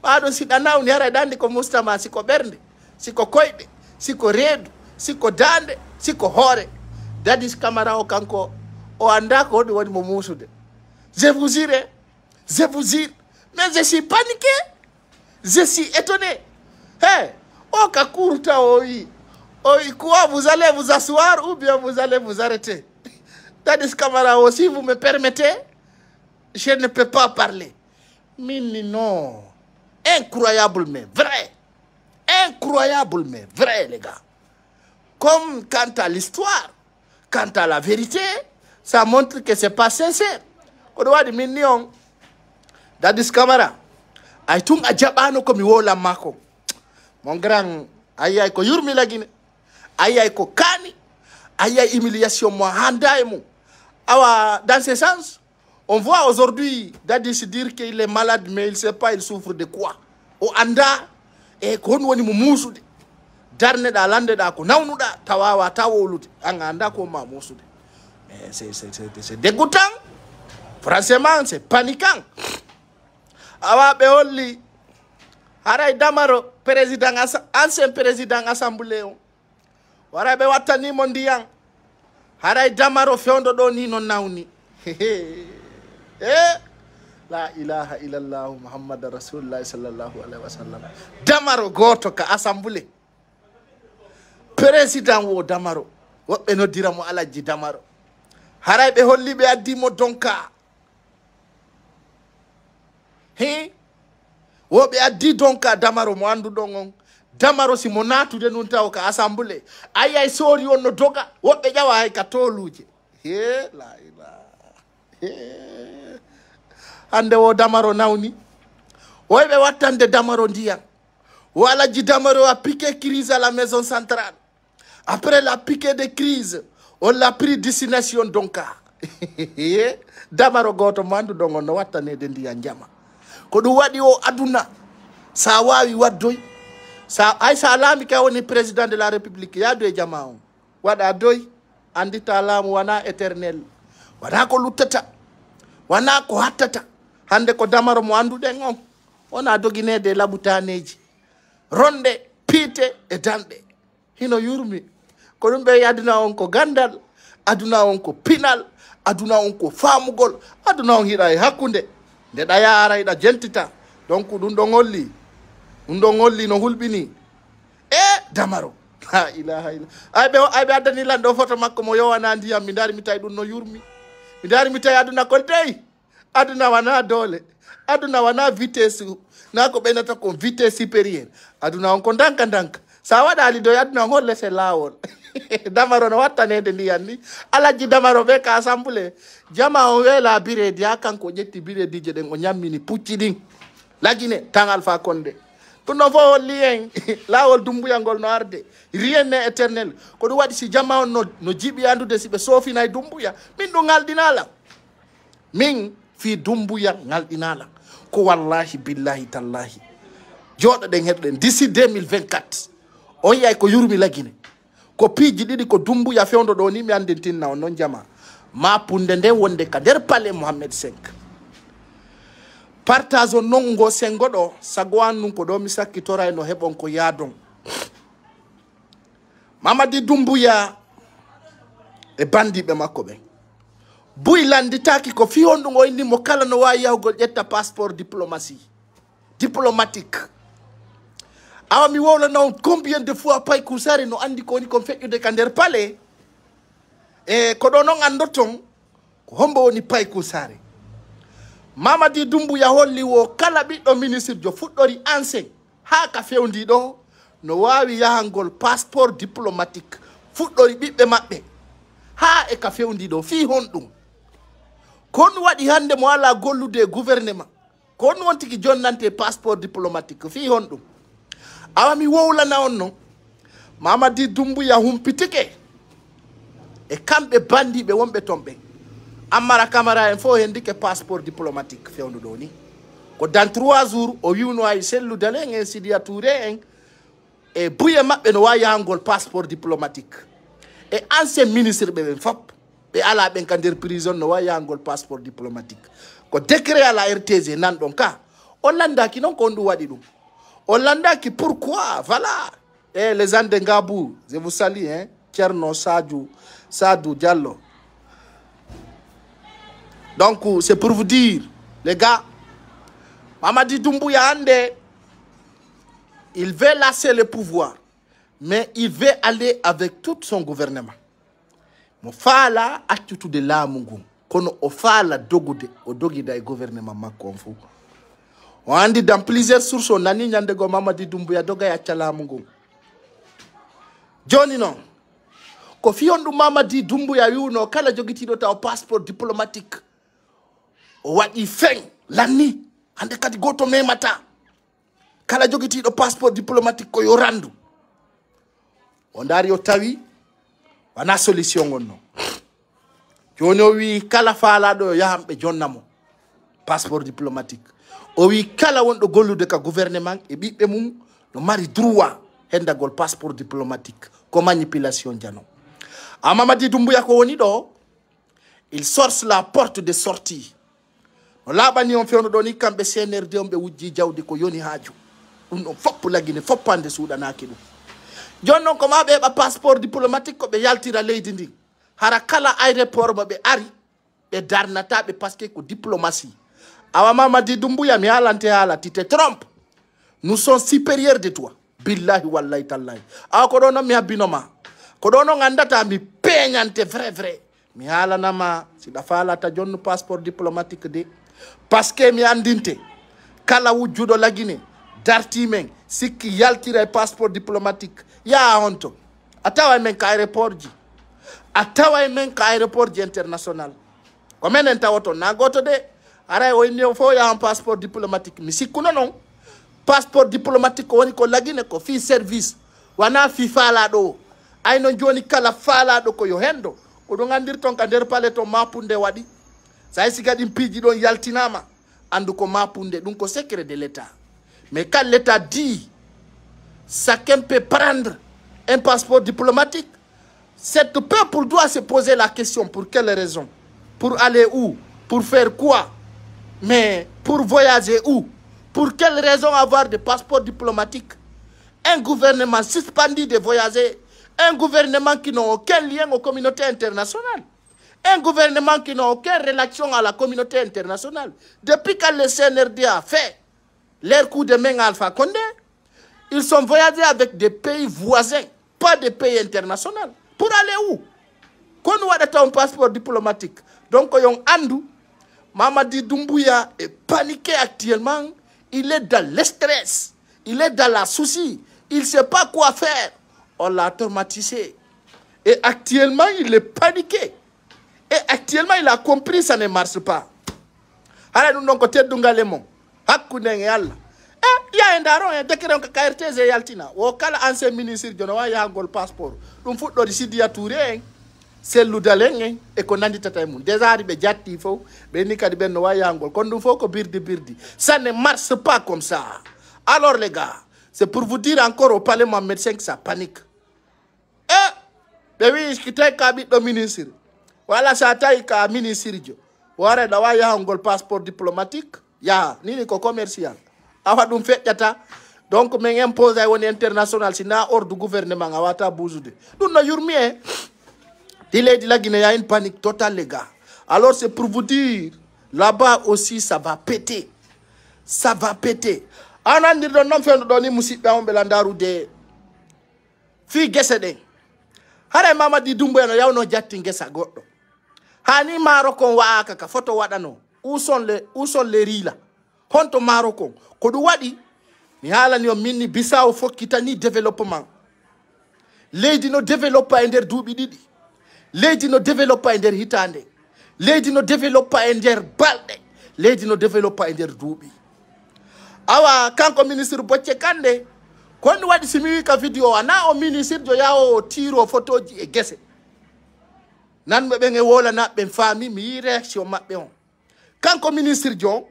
Bado si danau ni ara dandi ko mustama siko bernde, siko koyde, siko redu, siko dande, siko hore. Dadis Camara o kanko o anda ko woni mo musude. Je vous jure, mais je suis paniqué, je suis étonné. Oh kakurta oi quoi, vous allez vous asseoir ou bien vous allez vous arrêter? Dadis Camara aussi, vous me permettez, je ne peux pas parler. Mini non, incroyable mais vrai, les gars. Comme quant à l'histoire, quant à la vérité, ça montre que c'est pas sincère. On doit dire mignon. Dadis Camara, ay tung ajabano ko mi wola mako. Mon grand, aïe ko yurmi lagine, aïe ko kani, aïe humiliation moi handa et mou. Awa, dans ce sens, on voit aujourd'hui Dadis dire qu'il est malade, mais il ne sait pas il souffre de quoi. O anda, et kon woni mo musude. Darne da lande da ko nawnuda tawawa tawolude, anga anda ko ma musude. Mais c'est dégoûtant. Franchement, c'est paniquant. Awa be holli haray Damaro président ancien président assemblée on wara be watani mo ndiyang haray Damaro fewndo do ni non nawni la ilaha illallah Muhammad Rasulullah sallallahu alaihi wasallam. Damaro goto ka assemblée président wo Damaro wobbe no dira mo alaji Damaro haray be holli be addi mo donka wobe addi donc Damaro mo andu dongon Damaro si mo natude nun taw ka assemblée ay sori on no doga wobe jawa hay ka toluje la ilaha hande o damaro nawni woyɓe wattande damaro ndiyam wala ji damaro a piqué crise à la maison centrale. Après la piqué de crise on l'a pris destination Donka. Damaro goto mandu dongo no wattanede ndiyam jama ko ɗum waɗi o aduna sa wawi waddoy sa ay sa laami ka woni président de la république yaadu e jama on waɗa doy andita laamu wana éternel wana ko luttata wana ko hattata hande ko damaro mo anduɗen on wona doginede labutaneji ronde piite e danɗe hino yurmi ko ɗum ɓe aduna on ko gandal aduna on ko pinal aduna on ko famugol aduna on hiɗa e hakkunde nde ɗa yaara hiɗa jentita donc ɗum ɗon holli no hulɓini damaro la ilaha illa ayɓe addani lan ɗo photo makko mo yowana ndiyam mi dari mi tawi ɗum no yurmi mi dari mi tawi aduna kon dey aduna wana doole aduna wana vitesse na ko ɓeynata ko vitesse supérieur aduna on ko danka danka sa waɗali doy aduna on holle se lawol damaro no wattanede ndiyan ni alaji damaro ɓe ka assemblé jama o weela biredi ha kanko ƴetti biredije ɗen o ñammini pucci ɗin lagine tan Alpha Condé ɗum no fo holli en lawol dumbuyangol no arde rien n'est éternel ko ɗum waɗi si jama on no jiiɓi andude si ɓe sofinay dumbuya min ɗum ngalɗinala min fi dumbuya ngalɗinala ko wallahi billahi tallahi joɗoɗen heɗoɗen d'ici 2024 on yiyay ko yurmi lagine ko piiji ɗiɗi ko dumbuya fewdo ɗo ni mi andin tinna on noon jama ma punde nde wonde ka nder palais Mohammed 5 partage o nongo sengo ɗo sago an num ko ɗo mi sakkitora no heɓon ko yaadon Mamadi Doumbouya e bandiɓe makko ɓen buy landitaki ko fi on ɗum o inni mo kala no wawi yahugol ƴetta passeport diplomatique awa mi wowlana on combien de fois pay kusari no andi ko woni kon feƴƴude ka nder palais e ko ɗo noon andoton ko hombo woni pay kusari Mamadi Doumbouya holli wo kala ɓiɗɗo ministre jo fuɗɗori enseigne ha ka fewndi ɗo no wawi yahangol passeport diplomatique fuɗɗori ɓiɓɓe maɓɓe ha e ka fewndi ɗo fi hon ɗum kon waɗi hande mo ala gollude gouvernement kon won tigi jonnante passeport diplomatique fi hon ɗum awa mi wowlana on noon Mamadi Doumbouya humpitike e kamɓe bandiɓe wonɓe ton ɓe Amara Camara en fo hendike passeport diplomatique fewndu ɗo ni ko dans 3 jours o wiwno ay selludale en Sidia Touré en e buye maɓɓe no wawi yahangol passeport diplomatique e ancien ministre ɓe ɓen fop ɓe ala ɓen ka nder prison no wawi yahangol passeport diplomatique ko décret à la RTG nanɗon ka on landaki noon ko on ɗum waɗi ɗum on landaki pourquoi voilà et les gens de Ngabou je vous salue hein Thierno Sadou Diallo. Donc c'est pour vous dire les gars Mamadi Doumbouya ande il veut lasser le pouvoir mais il veut aller avec tout son gouvernement mo faala accutude laamu ngun kono o faala dogude o dogida e gouvernement makko on fou on andi dans plusieurs sources on nani ñande go Mamadi Doumbouya doga e acca laamu ngun joni noon ko fiyon ɗum Mamadi Doumbouya wiwno kala jogitiɗo taw passeport diplomatique o waɗi feŋ lanni hande kadi goto memata kala jogitiɗo passeport diplomatique ko yo randu o dari o tawi wana solution on noon joni o wi kala faalaɗo yo yahamɓe jonnamo passeport diplomatique o wi kala wonɗo gollude ka gouvernement e ɓiɓɓe mum no mari droit hendagol passeport diplomatique ko manipulation jano a Mamadi Doumbouya ko woni ɗo il force la porte de sortie no laaɓani on fewno ɗo ni kamɓe CNRD on ɓe wujji jawdi ko yoni haaju ɗum ɗon fopp lagine foppande suuɗanaki ɗum joni noon ko ma ɓe heɓa passeport diplomatique ko ɓe yaltira leydi ndi hara kala aéroport mo ɓe ari ɓe darnataɓe par ce que ko diplomatie awa Mamadi Doumbouya mi haalante haala tu te trompes nous sommes supérieurs de toi billahi wallahi tallahi awa ko ɗo noon mi habbinoma ko ɗo noon andata mi peñante vrai mi haalanama siɗa faalata jonnu passeport diplomatique de par ce que mi andinte kala wujjuɗo lagine dartimen sikki yaltira e passeport diplomatique yaa on to a tawa men ka aéroport ji a tawa men ka aéroport ji international Comment enta woto na goto de ara o ni fo ya un passeport diplomatique mi sikkuno non passeport diplomatique woni ko lagine ko fi service wana fi fala do ay no joni kala fala do ko yo hendo o do ngandir ton ka der pale to mapunde wadi say sigadi piji don yaltinama andu ko mapunde dum ko secret de l'état mais quand l'état dit chacun peut prendre un passeport diplomatique, cet peuple doit se poser la question pour quelle raison, pour aller où, pour faire quoi, mais pour voyager où, pour quelle raison avoir des passeports diplomatiques. Un gouvernement suspendu de voyager, un gouvernement qui n'a aucun lien aux communautés internationales, un gouvernement qui n'a aucune relation à la communauté internationale. Depuis que le CNRD a fait leur coup de main à Alpha Condé, ils sont voyagés avec des pays voisins, pas des pays internationaux. Pour aller où? Quand on a un passeport diplomatique. Donc, Andou, Mamadi Doumbouya est paniqué actuellement. Il est dans le stress. Il est dans la souci. Il ne sait pas quoi faire. On l'a traumatisé. Et actuellement, il est paniqué. Et actuellement, il a compris que ça ne marche pas. Alors, nous avons côté d'Ungalemon. Hakuneng Allah. Il y a un daron, un décret de KRTZ Yaltina. Ou kala ancien ministre de Noa Yangol passeport. Nous faisons ici Diatouré, c'est l'Oudaleng, et qu'on a dit Tataïmoun. Déjà, il y a des jatifos, Benika de Ben Noa Yangol. Quand nous faisons que birdi. Ça ne marche pas comme ça. Alors, les gars, c'est pour vous dire encore au Parlement médecin que ça panique. Oui, je suis un ministre. Voilà, ça taille un ministre. Voilà, Noa Yangol passeport diplomatique. Ya, ni commercial. Awadum fait yata donc mais impose à un international sina hors du gouvernement awata bouzude nous na yurmie dile de la Guinée, il y a une panique totale les gars. Alors c'est pour vous dire là-bas aussi ça va péter anandi do non fendo doni musibe on belandaru de fi gesede hare Mamadi Doumbouya no yawno jatti ngesa goddo hani maroko waaka ka photo wadano où sont les rila honto maroko ko du wadi mi halani o minni Bissau fokkitani développement leydi no développa e nder duubi didi leydi no développa e nder hitande leydi no développa e nder balde leydi no développa e nder duubi awa kanko ministre Bocce Kande kon wadi simi ka video ana o ministre jo yawo tiro photoji e gese nan be nge wola na be fami mi réaction mabbe on kanko ministre jo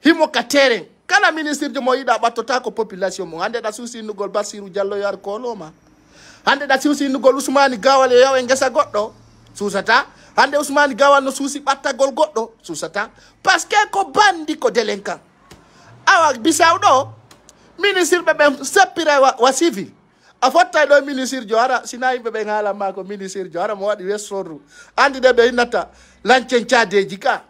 himo ka terrain kala ministre de moyida batota ko population mo hande da susi nugol Basiru Diallo yar koloma hande da susi nugol Ousmane Gawal yaw e ngesa goddo susata hande Ousmane Gawal no susi battagol goddo susata parce que ko bandi ko délinquant awa Bissau do ministre be sepira wa civil a fotta do ministre joara sina yimbe be ngala mako ministre joara mo wadi wesoru andi de be inata lancen tiadeji ka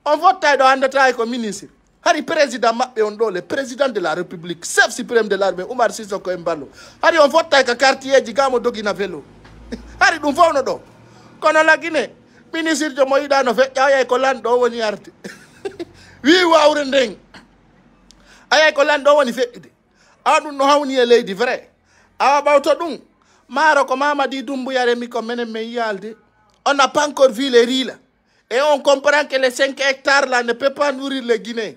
on fotta do andata ko ministre hari président mabbe on do le président de la république chef suprême de l'armée Oumar Sissoko Embalo hari on fotta ka quartier ji gamo dogina vélo hari dum fawno do kono la Guinée ministre de moyida no fe yaay ko lando woni arti wi wawre ndeng ay ko lando woni feide adu no hawni e leydi vrai awa bawto dum maro ko Mamadi Doumbouya remi ko menen me yalde on n'a pas encore vu les riz là et on comprend que les 5 hectares là ne peut pas nourrir les Guinéens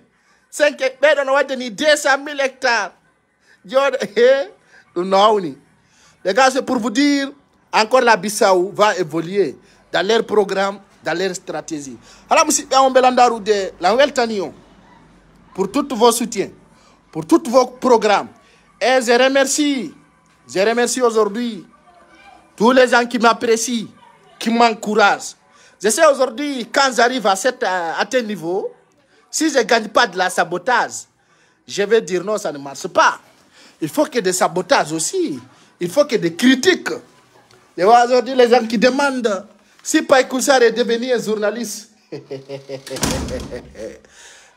5 hectares on va donner 200 000 hectares les gars c'est pour vous dire encore la Bissau va évoluer dans leur programme dans leur stratégie alors monsieur on belandaru de la weltanion pour tous vos soutiens pour tous vos programmes et je remercie aujourd'hui tous les gens qui m'apprécient, qui m'encouragent. Je sais aujourd'hui, quand j'arrive à tel niveau, si je ne gagne pas de la sabotage, je vais dire non, ça ne marche pas. Il faut que des sabotages aussi. Il faut que des critiques. Et aujourd'hui, les gens qui demandent si Paye Koussar est devenu un journaliste.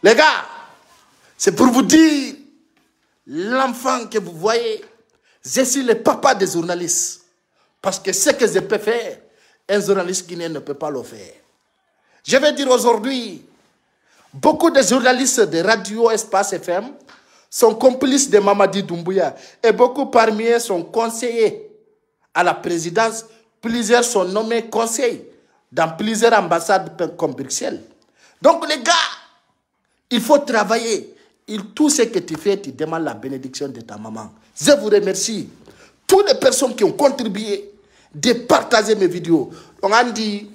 Les gars, c'est pour vous dire, l'enfant que vous voyez, je suis le papa des journalistes. Parce que ce que je peux faire, un journaliste guinéen ne peut pas le faire. Je vais dire aujourd'hui, beaucoup de journalistes de Radio Espace FM sont complices de Mamadi Doumbouya. Et beaucoup parmi eux sont conseillers à la présidence. Plusieurs sont nommés conseillers dans plusieurs ambassades comme Bruxelles. Donc les gars, il faut travailler. Tout ce que tu fais, tu demandes la bénédiction de ta maman. Je vous remercie. Toutes les personnes qui ont contribué de partager mes vidéos. On a dit,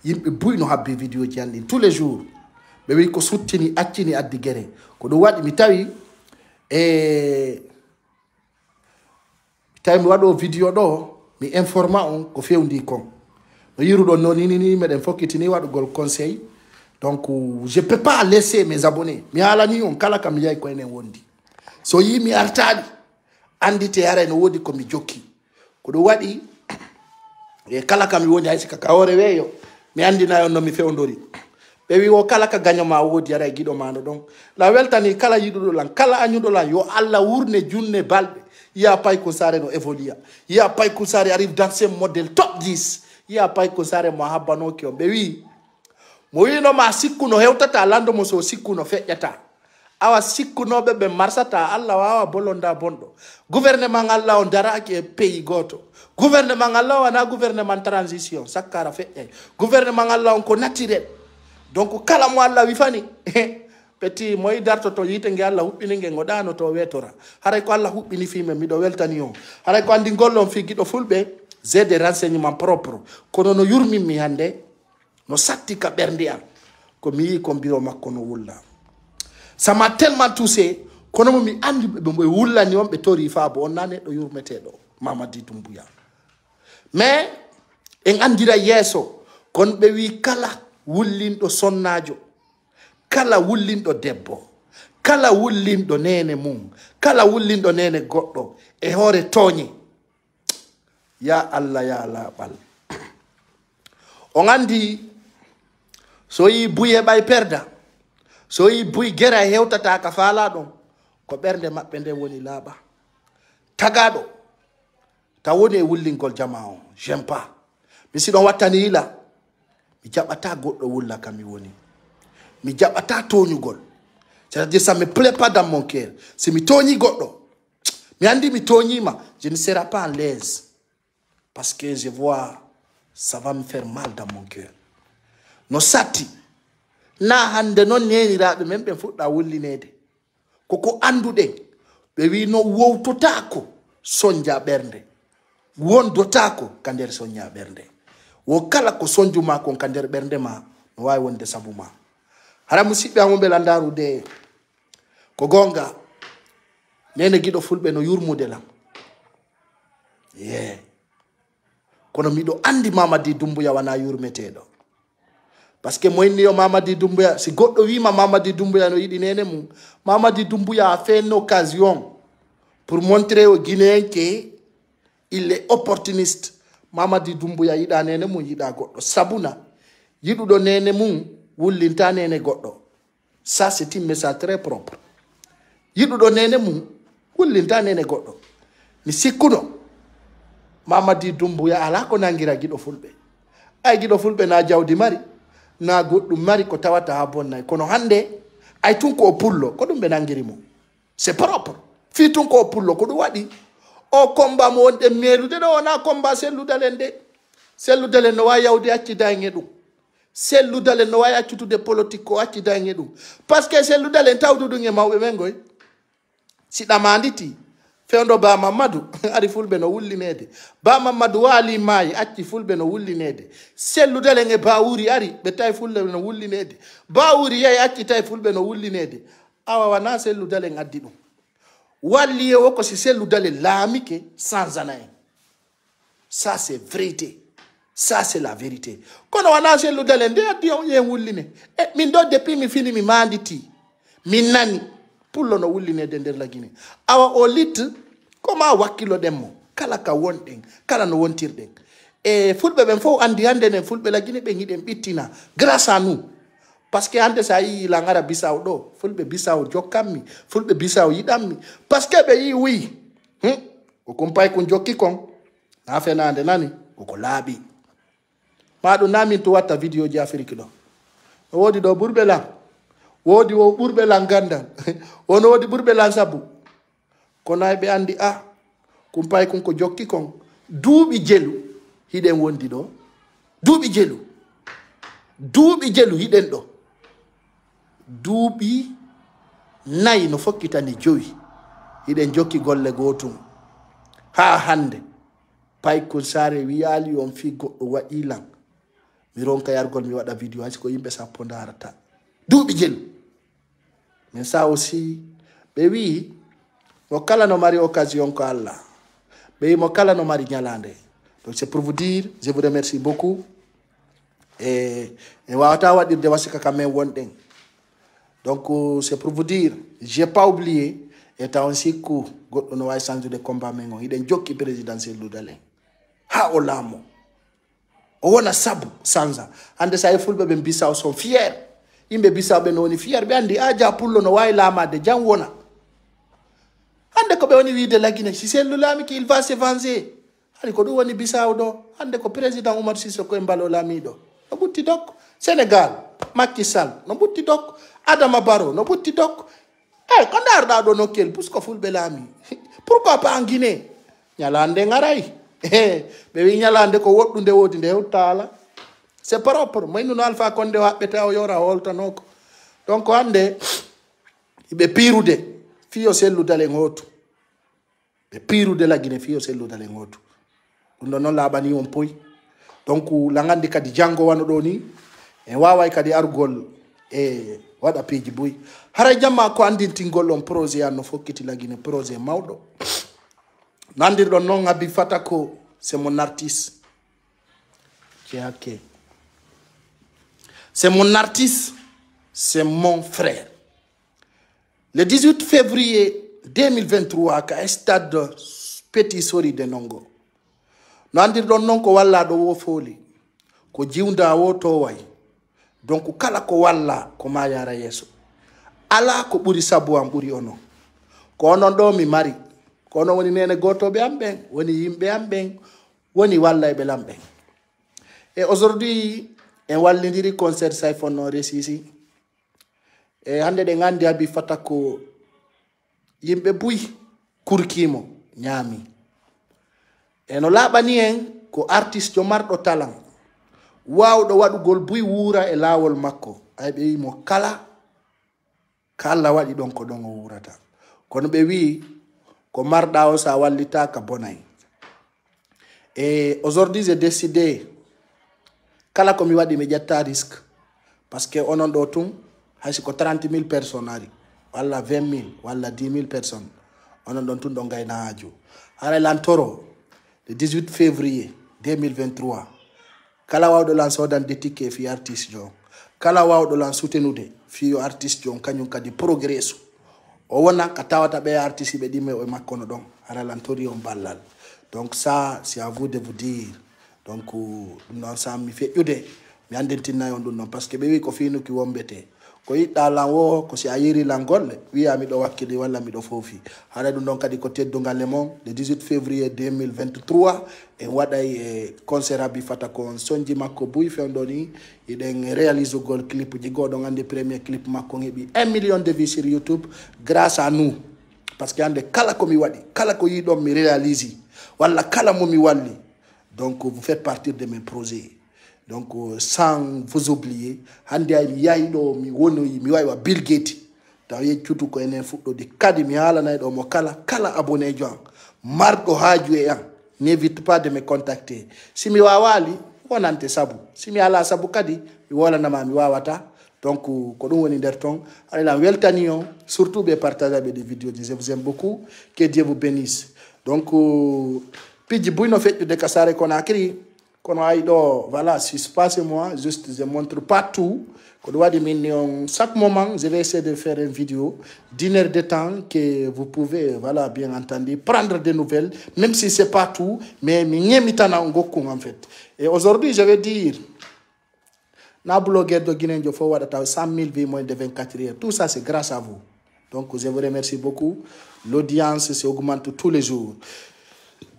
vidéo tous les jours. Mais oui, ko soutini atini addigere. Ko do wadi mi tawi mi wado vidéo do mi informa on ko fewndi kon. No yirudo non ni meden fokitini wado gol conseil. Donc je peux pas laisser mes abonnés. Mi alani on kala kam yai ko enen wondi. So yi mi artadi andi te yara no wodi ko mi jokki. Ko do wadi kala kam woni ay sika kawore weyo mi andi na yon no mi fewndori. Be wi o kala ka ganyo ma wodi yara gido mano donc la weltani kala yidudo lan kala anyudo lan yo alla wurne junne balbe ya pay ko sare no évolue ya pay ko sare arrive dans ce modèle top 10 ya pay ko sare mo habano ki be wi mo wi no ma sikku no hewtata lando mo so sikku no fejjata awa sikku no be marsata alla wawa bolonda bondo gouvernement alla on daraki e pays goto gouvernement alla wana gouvernement transition sakara fejjay gouvernement alla on ko naturel. Donc kala mo Allah wifani petit moy darto to yite nge Allah hubbini nge godano to wetora haray ko Allah hubbini fi men mi do weltani on haray ko andi gollon fi gido fulbe j'ai des renseignements propres kono no yurmi mi hande no satti ka bernde am ko mi ko biro makko no wulla ça m'a tellement touché kono mo mi andi be moy wullani on be tori fa bo onane do yurmetedo Mamadi Doumbouya mais en andira yeso kon be wi kala wullindo sonnajo kala wullindo debbo kala wullindo nene mum kala wullindo nene goddo e hore toñi ya Allah bal on andi so yi buye bay perda so yi buy gera hewtata ka fala don ko bernde mabbe nde woni laaba tagado ta woni wullingol jama'o j'aime pas mi si don wattani ila mi jabata goddo wulla kam mi woni mi jabata toñugol c'est-à-dire ça me plaît pas dans mon cœur si mi toñi goddo mi andi mi toñima je ne serai pas à l'aise parce que je vois ça va me faire mal dans mon cœur no sati na hande non neniraɓe men ɓe fuɗɗa wullinede koko anduɗen ɓe wi no wowtotako soñja ɓernde wondotako ka nder soñja ɓernde wo kala ko sonju ma kon ka nder bernde ma no wawi wonde sabu ma hara musidɓe am ɓe landarude ko gonga nene giɗo fulɓe no yurmude lam kono miɗo andi Mamadi Doumbouya wana yurmeteɗo parce que moyni yo Mamadi Doumbouya si goɗɗo wima Mamadi Doumbouya no yiɗi nene mum Mamadi Doumbouya a fait une occasion pour montrer aux Guinéens que il est opportuniste. Mamadi Doumbouya yida nene mum yida goddo sabuna yidudo nene mum wullinta nene goddo ça c'est un message très propre yidudo nene mum wullinta nene goddo mi sikkuno Mamadi Doumbouya ala ko nangira gido fulbe ay gido fulbe na jawdi mari na goddum mari ko tawata ha bonnay kono hande ay tun ko pullo ko dum be nangiri mum c'est propre fi tun ko pullo ko du wadi o combat mo wonde melude do wona combat selludalen no wawi yawde accida dum selludalen no wawi accutude politique ko accida dum parce que selludalen tawdudu e mawbe men goy sidama anditi fewndo Ba Mamadou ari fulbe no wullinede Ba Mamadou wali mayi acci fulbe no wullinede selludalen e Bawuri ari be tay fulbe no wullinede Bawuri yayi acci tay fulbe no wullinede awa wana selludalen addi dum walli o ko si selludalen laamike sans anaye ça c'est vérité ça c'est la vérité kono wana selludalen de addi on ye wulline e min do depuis mi fini mi manditi min nani pullo no wullinede nder la Guinée awa o lit koma wakkilo demmo kala ka wonden kala no wontirden e fulbe ben fo andi hande ne fulbe la Guinée be ngiden bittina grâce à nous parce que hande sa yi la ngara Bissau do fulbe Bissau jokkammi fulbe Bissau yidammi parce que be yi wi ko kompay ko jokki kon na fenande nani ko laabi maɗo namin to watta vidéo ji Afrique ɗo wodi ɗo ɓurɓe lan wodi o ɓurɓe lan gandal wono wodi ɓurɓe lan sabu kono ay ɓe andi a kumpay kon ko jokki kon duuɓi jelu hiɗen wondi ɗo duuɓi jelu hiɗen ɗo duuɓi 4 no fokkitani 5 hiɗen jokki golle gotum ha hande Paykul Sare wiyali on fi goɗɗo waɗilan mi ronka yargol mi waɗa vidéo hay ko yimɓe 10 darata duuɓi jelu mais ça aussi ɓe wi mo kala no mari occasion ko Allah ɓe wi mo kala no mari ñalande. Donc c'est pour vous dire, je vous remercie beaucoup. Et wawata waɗirde wasika quand même wonɗen. Donc c'est pour vous dire, j'ai pas oublié étant aussi ko goɗɗo no wawi changer de combat men on hiɗen jokki présidentiel ludalen ha o laamo o wona sabu sanza hande sa e fulɓe ɓe Bissau sont fier yimɓe Bissau ɓe no woni fier ɓe andi aja pullo no wawi laamade jam wona hande ko ɓe woni wiide Laguine si sellu laamiki il va se venger hani ko ɗum woni Bissau ɗo hande ko président Oumar Sissoko e mbalo laamiɗo no ɓutti dok Sénégal Macky Sall no ɓutti dok Adama Barrow no ɓutti dok ko darɗa ɗo nokkel puisque fulɓe laami pourquoi pas en Guinée ñalande ngaray ɓe wi ñalande ko woɗɗude woodi nde hewta ala c'est propre maynuno Alpha Condé o haɓɓete o yora holtanoko donc hande ɓe pirude fiyo selludalen hotu ɓe pirude Laguine fiyo selludalen hotu ɗum ɗo noon laaɓani on poyi donc langandi kadi janngo wano ɗo ni en waway kadi argol e waɗa piiji boyi haray jamma ko andintingol on projet an no fokkiti Laguine projet mawɗo nandirɗon noon Habib Fata ko c'est mon artiste c'est mon artiste c'est mon frère le 18 février 2023 ka stade Petit Sori de Nongo no andirɗon noon ko wallaɗo wo fooli ko jiwda wo to way donc kala ko walla ko ma yara yeeso ala ko ɓuri sabu am ɓuri onon ko onon ɗo mi mari ko onon woni nene gotoɓe am ɓen woni yimɓe am ɓen woni wallayɓe lam ɓen et aujourd'hui en wallidiri concert Sayfonno Resisi e hande ɗe gandi Habib Fata ko yimɓe buyi kurkimo ñaami e no laaɓani en ko artiste jo marɗo talan wawɗo waɗugol buy wuura e laawol makko ay ɓe wi mo kala ka Allah waɗi ɗon ko ɗon o wurata kono ɓe wi ko marɗa o sa wallitaka bonay et aujourd'hui j'ai décidé kala ko mi waɗi mi ƴetta risque parce que onon ɗo tun haysi ko 30 000 personnes ari walla 20 000 walla 10 000 personnes onon ɗon tun ɗo gayna haaju haray lantoro le 18 février 2023 kala wawɗo lan sodande ticket fi artiste jon kala wawɗo lan soutenude fiyo artiste jon kañum kadi progressu o wona ka tawata ɓe artiste ɓe ɗimme e makko no ɗon hara lan tori on ballal donc ça c'est à vous de vous dire donc ɗum noon sammi feƴƴude mi andintinnayi on ɗum noon par ce que ɓe wi ko finuki wombete ko yiɗɗa lan wo ko si a yiri lan golle wiya miɗo wakkili walla miɗo foofi haɗa ɗum ɗon kadi ko teddugal e mon le 18 février 2023 en waɗay e concert Habib Fata ko on soñji makko buy fewɗo ni iɗen réalise ugol clip ji goɗon andi premier clip makko heeɓi 1 million de vues sur YouTube grâce à nous par ce que hande kala komi waɗi kala ko yiɗon mi réalise walla kala momi walli donc vous faites partie de mes projets. Donc sans vous oublier hande ay mi yahi ɗo mi wonoyi mi wawi wa Bill Gates taw yeccutu ko enen fuɗɗode kadi mi haalanayi ɗo mo kala abonné jo an marɗo haaju e an n'évite pas de me contacter si mi wawali wonante sabu si mi ala sabu kadi mi wolanama mi wawata donc ko ɗum woni nder ton aɗalan weltani on surtout ɓe partageaɓe des vidéos je vous aime beaucoup que Dieu vous bénisse donc piji buyno feƴƴude ka Sare Conakry kono ay ɗo voilà si se passe moi juste je montre pas tout ko ɗum waɗi min on chaque moment je vais essayer de faire une vidéo d'1 heure de temps que vous pouvez voilà bien entendu prendre des nouvelles même si c'est pas tout mais mi ñemitana on gokkum en fait et aujourd'hui je vais dire na blogueur de Guinée jo fo waɗata 100 000 vues moins de 24 heures tout ça c'est grâce à vous donc je vous remercie beaucoup l'audience se augmente tous les jours.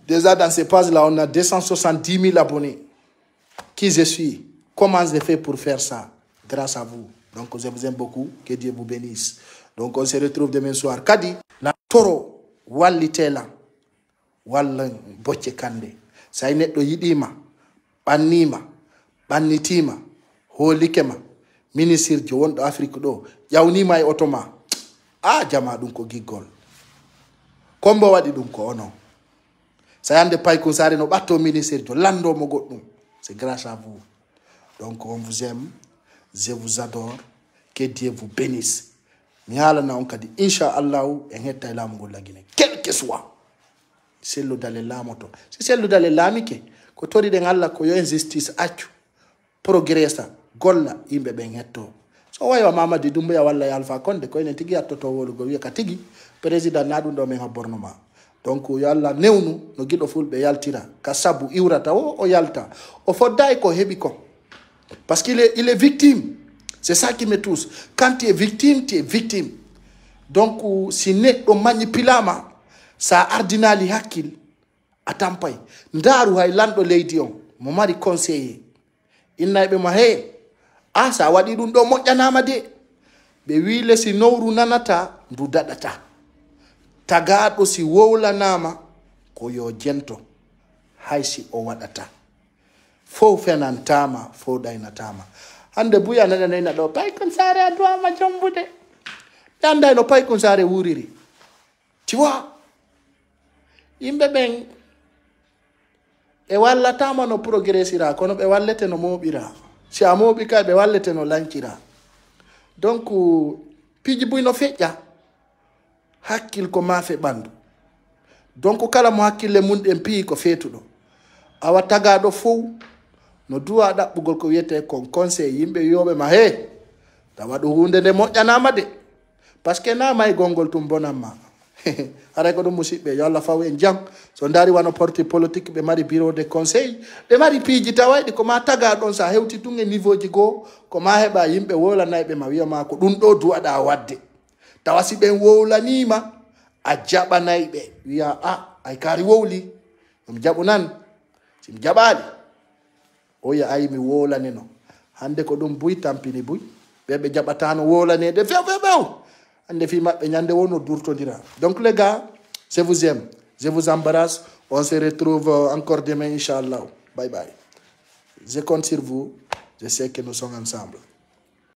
Déjà dans ces pages-là, on a 270 000 abonnés. Qui je suis? Comment j'ai fait pour faire ça? Grâce à vous. Donc, je vous aime beaucoup. Que Dieu vous bénisse. Donc, on se retrouve demain soir. Kadi, la toro, walli tela, wallan bocce kande. Sa neɗɗo yiɗima, ɓannima ɓannitima holikema ministre jo wonɗo Afrique ɗo ƴawnima e oto ma a jama ɗum ko giggol kombo waɗi ɗum ko onon sa yande Paykun Sare no ɓatto ministre jo landomo goɗɗum c'est grâce à vous. Donc on vous aime, je vous adore, que Dieu vous bénisse. Mi haalana on kadi inchallah en hetta e laamu ngol lagine quel que soit selludale laamoto si selludale laamike ko toriɗen Allah ko yo injustice accu progressa golla yimɓe ɓen hetto so waywa Mamadi Doumbouya walla e Alpha Condé koynen tigi yattoto wolugo wiya ka tigi président na ɗum ɗo men habbornoma donc yo Allah newnu no giɗo fulɓe yaltira ka sabu iwrata o yalta o fodda e ko heɓi ko parce qu'il est victime. C'est ça qui me touche. Quand tu es victime, tu es victime. Donc, si neɗɗo manipulama sa ardinali hakkil a tampay ndaru hay lanɗo leydi on mo mari conseiller innayɓe ma he a sa waɗi ɗum ɗo moƴƴanama de ɓe wile si nowru nanata ndu daɗata tagaɗo si wowlanama ko yo jento hay si o waɗata fo fenantama fo ɗaynatama hande buya nananayna ɗo Paykun Sare a duwama jombude ɗanday no Paykun Sare wuriri tu vois yimɓe ɓen ɓe wallatama no progressira kono ɓe wallete no moɓira si a moɓi kay ɓe wallete no lancira donc piiji buy no feƴƴa hakkil ko mafe ɓandu donc kala mo hakkille mum ɗen piyi ko feetuɗo awa tagaɗo fof no duwa ɗaɓɓugol ko wiyete kon conseil yimɓe yoɓe ma he tawa ɗum hunde nde moƴƴanama de par ce que na may gongol tum bonanma haray ko ɗum musidɓe yo Allah faw en jam so dari wano parti politique ɓe mari bureau de conseil ɓe mari piiji tawayɗi koma taga ɗon sa hewti tun e niveau ji goo koma heɓa yimɓe wowlanayɓe ma wiyama ko ɗum ɗo duwaɗa wadde tawa si ɓen wowlanima a jaɓanayɓe wiya a ay kaari wowli ɗum jaɓu nan sim jaɓali o ya ayi mi wolaneno hande ko ɗum buy tampini buy ɓeɓe jaɓatano wolanede few hande fi maɓɓe ñande wono durtodira donc les gars je vous aime je vous embrasse on se retrouve encore demain inchallah bye bye je compte sur vous je sais que nous sommes ensemble.